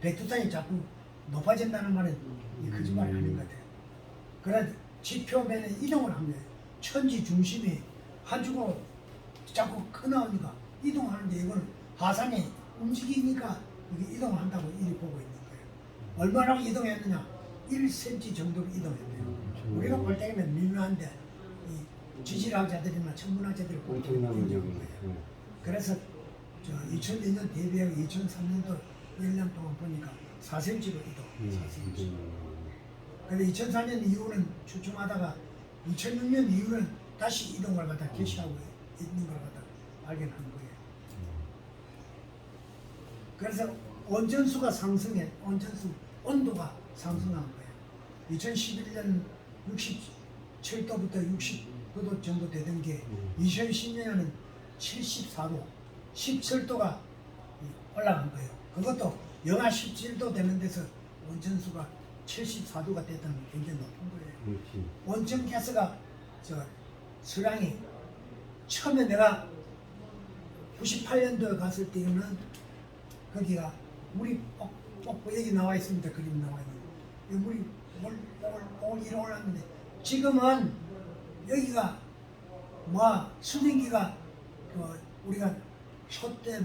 백두산이 자꾸 높아진다는 말은 거짓말이 아닌 것 같아요. 그래 지표면에 이동을 합니다. 천지 중심이 한쪽으로 자꾸 커나오니까 이동하는데 이건 하산이 움직이니까 이게 이동을 한다고 이리 보고 있는 거예요. 얼마나 이동했느냐? 1cm 정도로 이동했대요. 우리가 볼 때는 미묘한데 이 지질학자들이나 천문학자들이 볼 때는 굉장한 거예요. 그래서 2002년 대비하고 2003년도 1년 동안 보니까 4cm로 이동. 4cm. 근데 2004년 이후는 주춤하다가 2006년 이후는 다시 이동을 갖다 개시하고 있는 걸 갖다 발견한 거예요. 그래서 온전수가 상승해, 온도가 상승한 거예요. 2011년 67도부터 69도 정도 되던 게 2010년에는 74도, 17도가 올라간 거예요. 그것도 영하 17도 되는 데서 온천수가 74도가 됐다는 게 굉장히 높은 거예요. 온천 가스가 수량이 처음에 내가 98년도에 갔을 때는 거기가 물이 뻑뻑 여기 나와 있습니다. 그림 나와 있는 물이 올 이리 올랐는데 지금은 여기가 수증기가 우리가 솥대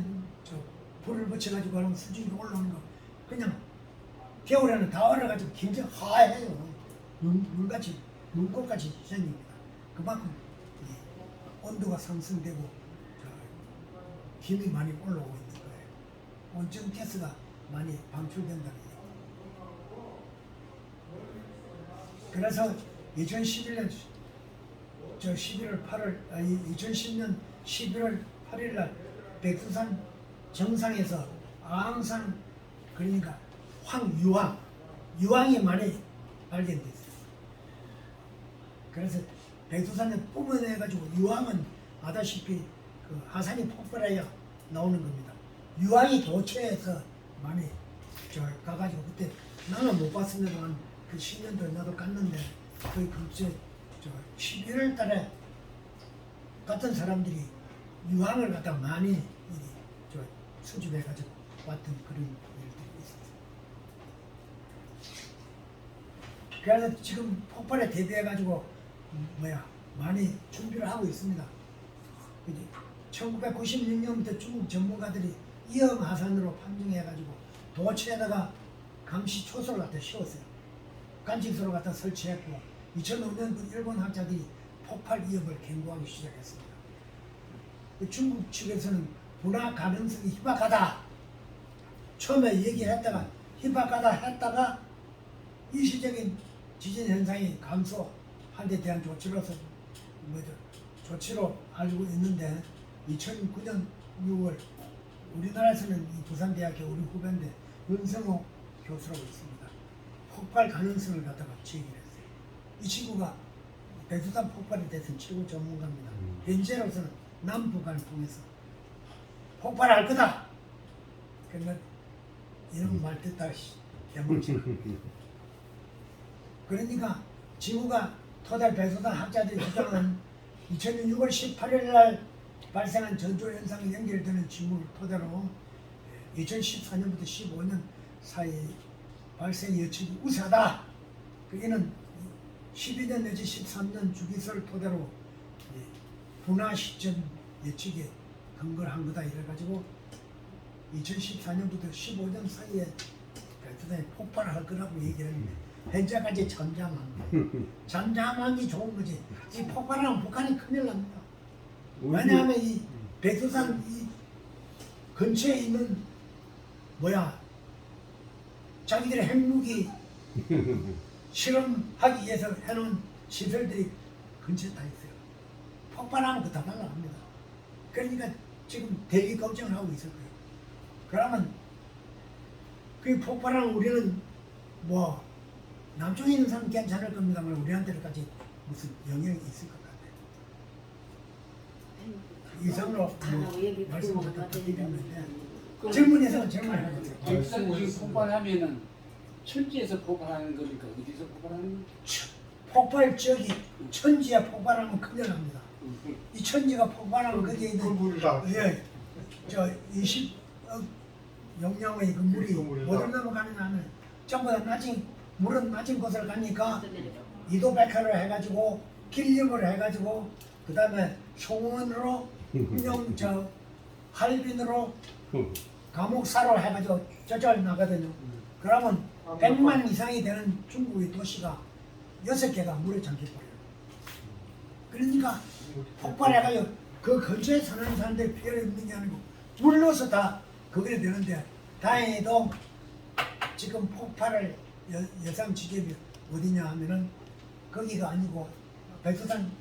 불을 붙여가지고 하는 수증기가 올라오는 거 그냥 겨울에는 다 얼어가지고 굉장히 하얘요. 눈같이 눈꽃같이 생깁니다. 그만큼 온도가 상승되고 힘이 많이 올라오고 있는 거예요. 온천 가스가 많이 방출된다는 얘기예요. 그래서 2011년 2010년 11월 8일 날 백두산 정상에서 항상 그러니까 유황이 많이 발견됐어요. 그래서 백두산을 뿜어내가지고 유황은 아다시피 하산이 폭발해야 나오는 겁니다. 유황이 도처에서 많이 가가지고 그때 나는 못 봤습니다만 그 10년도에 나도 갔는데 거의 11월 달에 갔던 사람들이 유황을 갖다 많이 수집해가지고 왔던 그런 일들이 있었어요. 그래서 지금 폭발에 대비해가지고 많이 준비를 하고 있습니다. 1996년부터 중국 전문가들이 이영하산으로 판정해가지고 도처에다가 감시초소를 갖다 씌웠어요. 간직소를 갖다 설치했고 2005년부터 일본 학자들이 폭발 위협을 경고하기 시작했습니다. 중국 측에서는 분화 가능성이 희박하다. 처음에 얘기했다가 희박하다 했다가 일시적인 지진 현상이 감소한 데 대한 조치로서 조치로 알고 있는데 2009년 6월 우리나라에서는 이 부산대학교 우리 후배인데 윤성호 교수라고 있습니다. 폭발 가능성을 갖다가 제기를 했어요. 이 친구가 백두산 폭발에 대해서는 최고 전문가입니다. 현재로서는 남북한을 통해서 폭발할 거다. 그러면 이런 말 듣다 개물치. 그러니까 지구가 토달 백두산 학자들이 주장은 2006년 6월 18일 날 발생한 전조 현상이 연결되는 징후를 토대로 2014년부터 15년 사이 발생 예측이 우세하다. 그게는 12년 내지 13년 주기설을 토대로 분화 시점 예측에 근거를 한 거다 이래가지고 2014년부터 15년 사이에 백두산이 폭발할 거라고 얘기를 했는데 현재까지 잠잠합니다. 잠잠한 게 좋은 거지. 이 폭발하면 북한이 큰일 납니다. 왜냐하면 이 백두산 이 근처에 있는 자기들의 핵무기 실험하기 위해서 해놓은 시설들이 근처에 다 있어요. 폭발하면 그거 다 날아갑니다. 그러니까 지금 대기 걱정을 하고 있을 거예요. 그러면 그 폭발하면 우리는 남쪽에 있는 사람은 괜찮을 겁니다만 우리한테까지 무슨 영향이 있을 것 같아요. 이상으로 말씀 부탁드리는데 질문에서 질문을 해보세요. 백두산 지금 폭발하면은 천지에서 폭발하는 거니까 어디서 폭발하는 거야? 폭발 지역이 천지에 폭발하면 큰일 납니다. 이 천지가 폭발하면 거기에 있는 물이 다 20억 용량의 그 물이 어디로 넘어가느냐 하면 전부 다 물은 낮은 곳을 가니까 이도백화를 해가지고 길림을 해가지고 그 다음에 송원으로 할빈으로 감옥사로 해가지고 저쪽을 나가거든요. 그러면 100만 이상이 되는 중국의 도시가 6개가 물에 잠겨버려요. 그러니까 폭발해가지고 그 근처에 사는 사람들이 피해를 입는 게 아니고 물러서 다 거기에 되는데 다행히도 지금 폭발을 예상 지점이 어디냐 하면은 거기가 아니고 백두산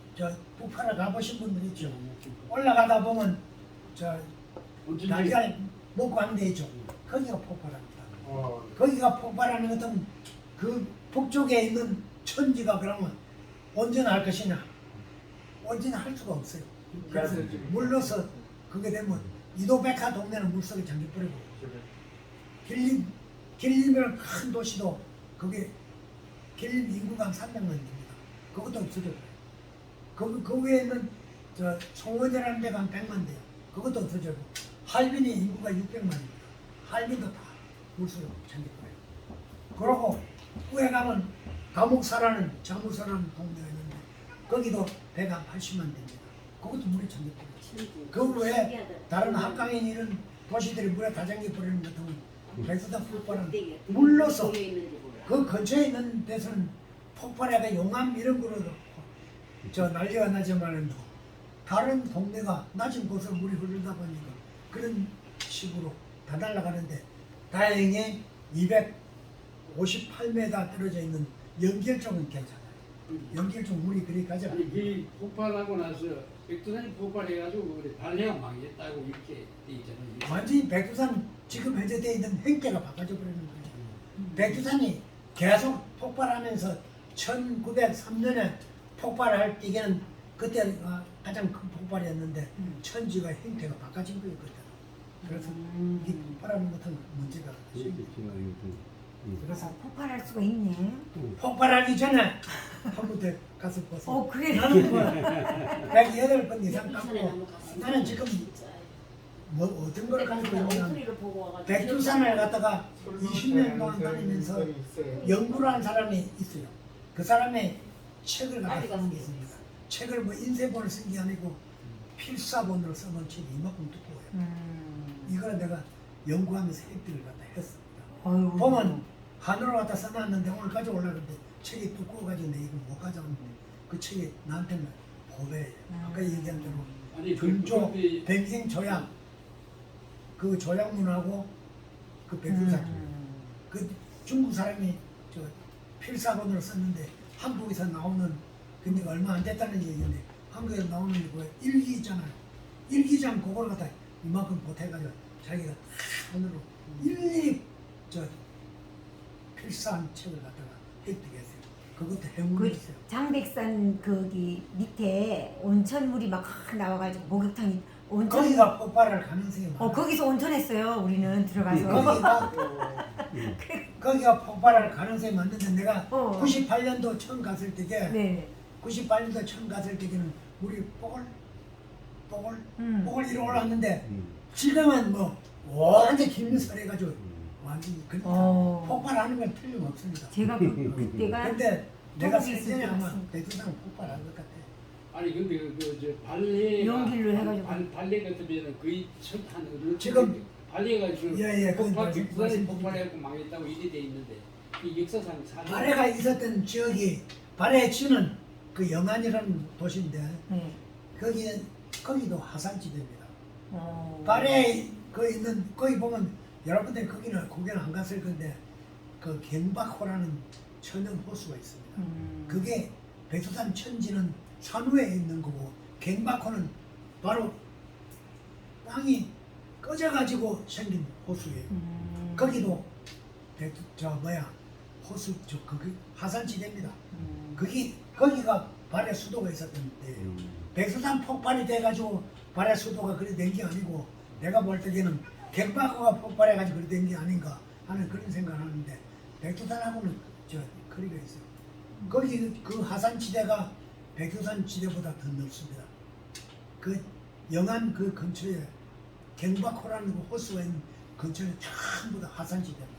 북한을 가보신 분들 있죠. 올라가다 보면 날개를 먹고 하는 데 있죠. 거기가 폭발합니다. 거기가 폭발하는 것은 그 북쪽에 있는 천지가 그러면 온전할 것이냐? 온전할 수가 없어요. 그래서 물러서 그게 되면 이도백화 동네는 물속에 잠겨버리고 길림이라는 큰 도시도 그게 길림 인구가 300만 됩니다. 그것도 없어져요. 그 위에 있는 송원이라는 데가 한 100만 돼요. 그것도 없어져요. 할빈이 인구가 600만입니다. 할빈도 다 물속에 잠겨버려요. 그러고 위에 가면 감옥사라는 자무사라는 동네가 있는데 거기도 배가 80만 됩니다. 그것도 물에 잠겨버려요. 그 외에 다른 한강에 있는 도시들이 물에 다 잠겨버리는 것은 백두산 폭발은 물러서 그 근처에 있는 데서는 폭발해가 용암 이런 거로도 난리가 나지만은 다른 동네가 낮은 곳으로 물이 흐르다 보니까 그런 식으로 다 날아가는데 다행히 258m 떨어져 있는 연결 쪽은 괜찮아요. 연결 쪽 물이 그리 가지 않아요. 이 폭발하고 나서 백두산이 폭발해가지고 우리 발해가 망했다고 이렇게 돼 있잖아요. 완전히 백두산 지금 현재 돼 있는 행태가 바꿔져 버리는 거예요. 백두산이 계속 폭발하면서 1903년에 폭발할 때에는 그때가 가장 큰 폭발이었는데 천지가 형태가 바꿔진 거예요 그때. 그래서 이 폭발하는 것은 문제가 그래서 폭발할 수가 있네. 폭발하기 전에 한 번 더 가서 보세요. 그래. 나는 108번 이상 깎고 나는 지금 어떤 걸 가지고 있냐면 백두산을 갖다가 20년 동안 다니면서 연구를 한 사람이 있어요. 그 사람의 책을 갖다 쓴 게 있습니다. 책을 인쇄본을 쓴 게 아니고 필사본으로 써놓은 책이 이만큼 두꺼워요. 이걸 내가 연구하면서 획득을 갖다 했습니다. 어휴. 보면 하늘로 갖다 써놨는데 오늘 가져오려는데 책이 두꺼워가지고 내 이거 못 가져오는데 그 책이 나한테는 보배예요. 아까 얘기한 대로 아니 근조 그런데 뱅생 조약 그 조약문하고 그 백두산 그 중국 사람이 저 필사본으로 썼는데 한국에서 나오는 근데 얼마 안 됐다는 얘기인데 한국에서 나오는 그 일기 있잖아요. 일기장 그걸 갖다 이만큼 보태가지고 자기가 다 손으로 일일이 저 필사한 책을 갖다가 획득했어요. 그것도 그 행운이었어요. 장백산 거기 밑에 온천물이 막 나와가지고 목욕탕이 온천. 거기가 폭발할 가능성이 많아요. 거기서 온천했어요. 우리는 들어가서. 거기가 폭발할 가능성이 많은데 내가 어. 98년도 처음 갔을 때게 네. 98년도 처음 갔을 때는 물이 뽀글 이러 올랐는데 지금은 뭐 완전 김설해가지고 완전히 그러니까 어. 폭발하는 건 틀림없습니다. 제가 그때가 근데 내가 조국이 있을 생전에 때 아마 갔습니다. 백두산 폭발할 것 같아. 아니 근데 저 발레가 용기를 해가지고. 발레 같으면 거의 첫한 지금 발레가 그 예, 그건 폭발 말씀- 북한이 말씀- 폭발해갖고 망했다고 이래 돼 있는데 이 역사상 사실 발해가 있었던 지역이 발해치는 그 영안이라는 도시인데 네. 거기도 화산지대입니다. 어. 발해 그 있는 거기 보면 여러분들 거기는 구경 안 갔을 건데 그 갱박호라는 천연 호수가 있습니다. 그게 백두산 천지는 산후에 있는 거고 갱박호는 바로 땅이 꺼져가지고 생긴 호수예요. 거기도 호수 거기 화산지대입니다. 거기가 발해 수도가 있었던 데예요. 백두산 폭발이 돼가지고 발해 수도가 그리 된 게 아니고 내가 볼 때에는 갱박호가 폭발해가지고 그리 된 게 아닌가 하는 그런 생각을 하는데 백두산하고는 저 거리가 있어요. 거기 그 화산지대가 백두산 지대보다 더 넓습니다. 그 영안 그 근처에 갱박호라는 그 호수가 있는 근처에 전부 다 화산지대입니다.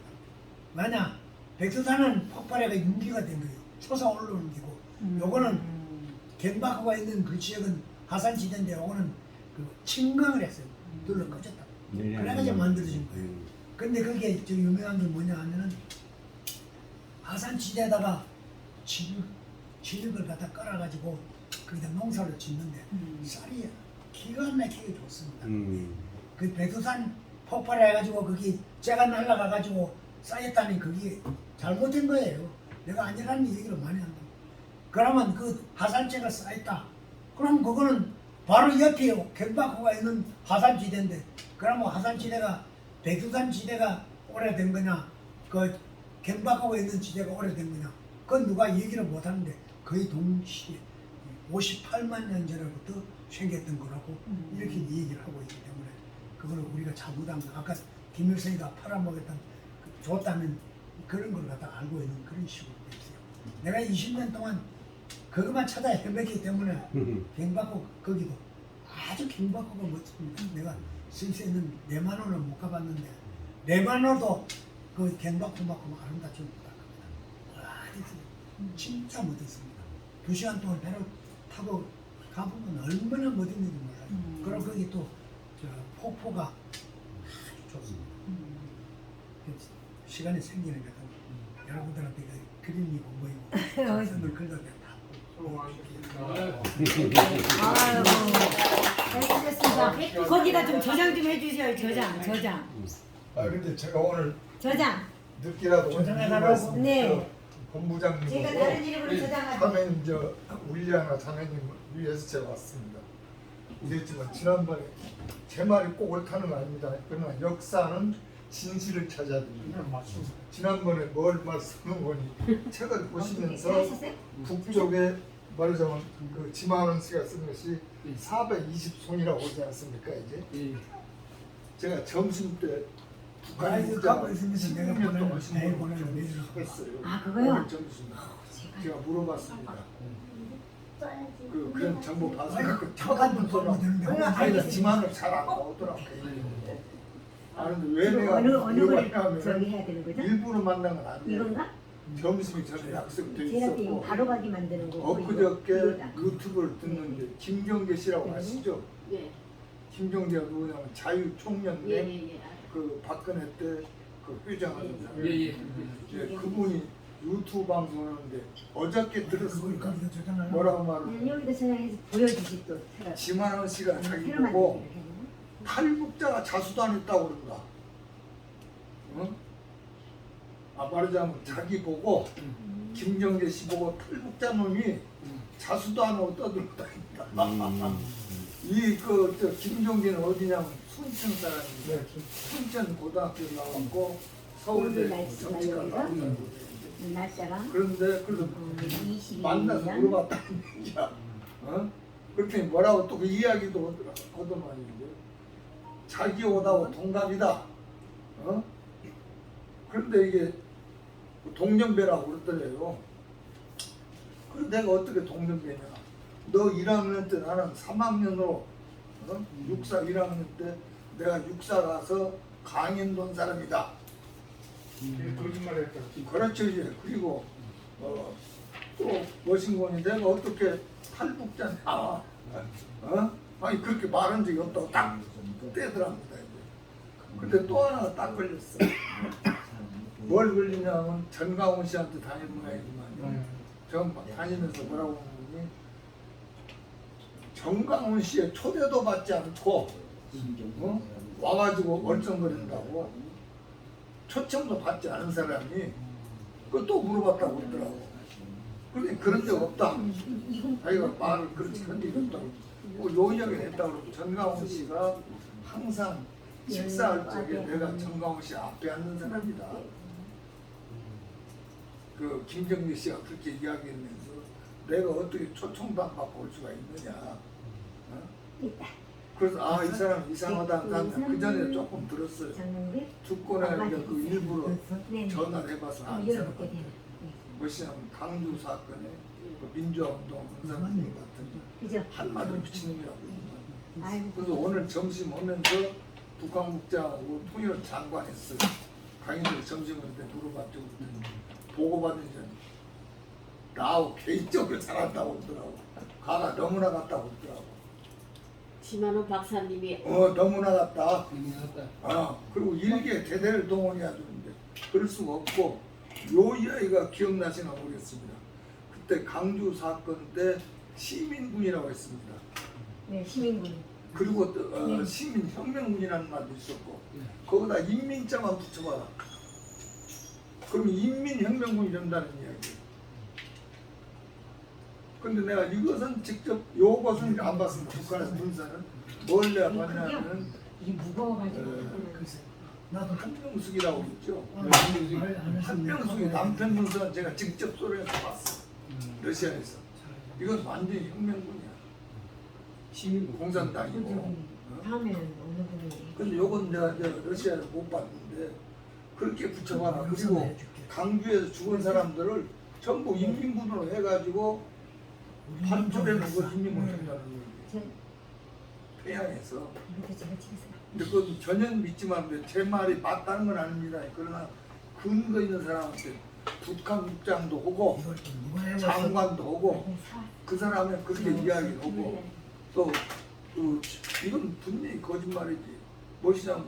만약 백두산은 폭발해가 윤기가 된 거예요. 솟아 올라오는 기고 요거는 갱박호가 있는 그 지역은 화산지대인데 요거는 그 침강을 했어요. 둘러 꺼졌다. 그래가지고 만들어진 거예요. 근데 그게 저 유명한 게 뭐냐 하면은 화산지대에다가 진흙을 갖다 깔아가지고 거기다 농사를 짓는데 쌀이 기가 막히게 좋습니다. 그 백두산 폭발해가지고 거기 째가 날아가가지고 쌓였다니 그게 잘못된 거예요. 내가 아니라는 얘기를 많이 한다. 그러면 그 화산재가 쌓였다. 그럼 그거는 바로 옆에 갱박호가 있는 화산지대인데 그러면 화산지대가 백두산 지대가 오래된 거냐 그 갱박호가 있는 지대가 오래된 거냐 그건 누가 얘기를 못하는데 거의 동시에 58만 년 전부터 생겼던 거라고 이렇게 얘기를 하고 있기 때문에 그걸 우리가 잘못한 거 아까 김일성이가 팔아먹었던 줬다는 그런 걸 갖다 알고 있는 그런 식으로 돼 있어요. 내가 20년 동안 그것만 찾아 헤맸기 때문에 갱박호 거기도 아주 갱박호가 멋집니다. 내가 스위스에는 레바논을 못 가봤는데 레바논도 그 갱박호만큼 아름답지 못합니다. 와, 진짜 멋있습니다. 2시간 동안 배를 타고 가보면 얼마나 멋있는지 몰라요. 그럼 거기 또 저 폭포가 아주 좋습니다. 시간이 생기는 거다. 여러분들한테 그 그림이고 뭐이고 선을 긁어내 다. 수고하셨습니다. 아유, 잘하셨습니다. 거기다 좀 저장 좀 해주세요. 저장. 아 근데 제가 오늘 저장. 늦게라도 저장해달라고? 네. 본부장님 제가 다른 이름으로 저장하죠. 사모님 울리아나 자매님 위해서 제가 왔습니다. 이랬지만 지난번에 제 말이 꼭 옳다는 건 아닙니다. 그러나 역사는 진실을 찾아야 됩니다. 지난번에 뭘 말씀하는 거니 책을 보시면서 북쪽에 말하자면 그 지만원 씨가 쓴 것이 420손이라고 오지 않습니까 이제? 예. 제가 점심 때 아이고 가고 있으면서 내가 10년 동안 내일 보내는 신문을 내일 했어요. 아, 그거요? 오늘 점심 제가 물어봤습니다. 그런 정보 봐서 척한번 보면 되는데 아이가 지만을 잘 안 나오더라고. 아는데 왜 내가 어느 걸 물어봤냐면 저기 해야 되는 거죠? 일부러 만난 건 아니에요. 이건가? 점심이 전에 약속돼 제라핀 있었고 바로 가게 만드는 거고. 엊그저께 이거다. 유튜브를 듣는데 김경재 씨라고 네. 아시죠? 네. 김경재가 누구냐면 자유총연맹 예예예. 그 박근혜 때 그 회장하는 사람. 예예. 예, 그분이 유튜브 방송하는데 어저께 들었습니까? 그걸 저장하려고. 뭐라고 말을 여기다 전화해서 보여주지 또. 새로. 지만원 씨가 자기 새로 보고 만드는 거. 탈북자가 자수도 안 했다고 그런다. 응? 아 말하자면 자기 보고 김경재 씨 보고 탈북자 놈이 자수도 안 하고 떠들었다. 이그저 김경재는 어디냐면 순천 사람인데 순천 고등학교 나왔고 서울대 오늘 날씨가 정치과 여기가? 나왔다고. 날짜가 그런데 그래서 22년. 만나서 물어봤다는 얘기야. 어? 그렇게 뭐라고 또 그 이야기도 하더만인데 자기 오다고 동갑이다. 어? 그런데 이게 동년배라고 그러더래요. 그럼 내가 어떻게 동년배냐? 너 1학년 때 나는 3학년으로 육사 1학년 때 내가 육사 가서 강연돈 사람이다. 거짓말했다. 그렇죠 이제 그리고 또 머신건이 내가 어떻게 탈북자냐 아니 그렇게 말한 적이 없다고 딱 떼더랍니다 이제. 근데 또 하나 딱 걸렸어. 뭘 걸리냐면 전강훈 씨한테 다니는 모양이지만 전 다니면서 뭐라고 하느니 전강훈 씨의 초대도 받지 않고 와가지고 얼쩡거린다고 초청도 받지 않은 사람이 그또 물어봤다고 그러더라고. 그런데 그런 적 없다. 자기가 말을 그렇게 한 적이 없다고. 요 이야기를 했다고 그러고 전강훈 씨가 항상 식사할 적에 내가 전강훈 씨 앞에 앉는 사람이다. 그 김경재 씨가 그렇게 이야기하면서 내가 어떻게 초청도 안 받고 올 수가 있느냐. 그래서 아 이 사람 이상하다 그 전에 조금 들었어요. 장롱에 듣고 나니까 그 일부러 네. 전화를 해봐서 안 열어볼게 사는 되네. 뭐냐면 강주 사건에 그 민주화운동 선생님 같은 그죠? 한마디로 미친놈이라고. 아이고. 그래서 오늘 점심 오면서 북한국장하고 통일부 장관했어요. 강의들 점심 올 때 물어봤죠. 그랬더니 보고받은 전 나하고 개인적으로 잘한다고 그러더라고. 가가 너무나 같다고 그러더라고. 지만원 박사님이 너무나 같다. 맞다. 그리고 일개 대대를 동원해야 되는데 그럴 수가 없고 요 이야기가 기억나시나 모르겠습니다. 그때 강주 사건 때 시민군이라고 했습니다. 네, 시민군. 그리고 또, 시민혁명군이라는 말도 있었고 거기다 인민자만 붙여봐라. 그럼 인민혁명군이 된다는 이야기예요. 근데 내가 이것은 직접 요것은 안 봤습니다. 북한에서 문서는 뭘 내가 봤냐면 이게 무거워가지고. 글쎄, 나도 한명숙이라고 있죠. 한명숙이 한명숙이 남편 문서는 제가 직접 소련에서 봤어요. 러시아에서. 이건 완전히 혁명군이야. 시민국. 공산당이고. 다음에는 어느 분이. 근데 요건 내가 이제 러시아에서 못 봤는데 그렇게 붙여봐라. 그리고 강주에서 죽은 사람들을 전부 인민군으로 해가지고 판초에는 그 인민군 생각하는 거예요. 태양에서. 이것도 제가 찍었어요. 근데 그건 전혀 믿지만 제 말이 맞다는 건 아닙니다. 그러나 근거 있는 사람한테 북한 국장도 오고 이걸 또 누가 해왔어? 장관도 오고 사. 그 사람은 그렇게 이야기를 하고 또 이건 분명히 거짓말이지. 무엇이냐면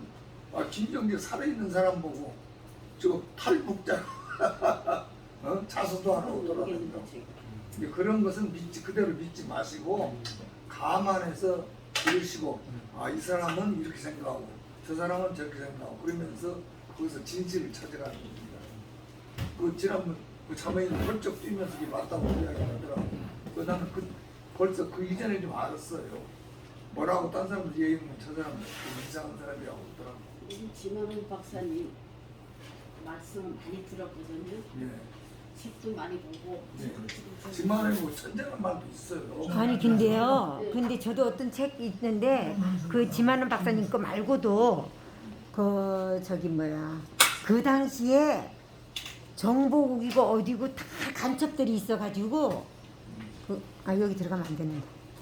김정재 살아있는 사람 보고 저 탈북자 자수도 안 하고 돌아다닌다고. 이제 그런 것은 그대로 믿지 마시고 감안해서 들으시고 이 사람은 이렇게 생각하고 저 사람은 저렇게 생각하고 그러면서 거기서 진실을 찾아가는 겁니다. 그 지난번 그 자매인 펄쩍 뛰면서 이게 맞다고 이야기하더라고. 나는 벌써 그 이전에 좀 알았어요. 뭐라고 딴 사람들 얘기하면 저 사람은 좀 이상한 사람이라고 그러더라고. 지만원 박사님 말씀 많이 들었거든요. 예. 책도 많이 보고. 네. 지만에 뭐 천재란 말도 있어요. 아니 근데요. 근데 저도 어떤 책 있는데 그 지만원 박사님 거 말고도 그 저기 뭐야 그 당시에 정보국이고 어디고 다 간첩들이 있어가지고 여기 들어가면 안 되는데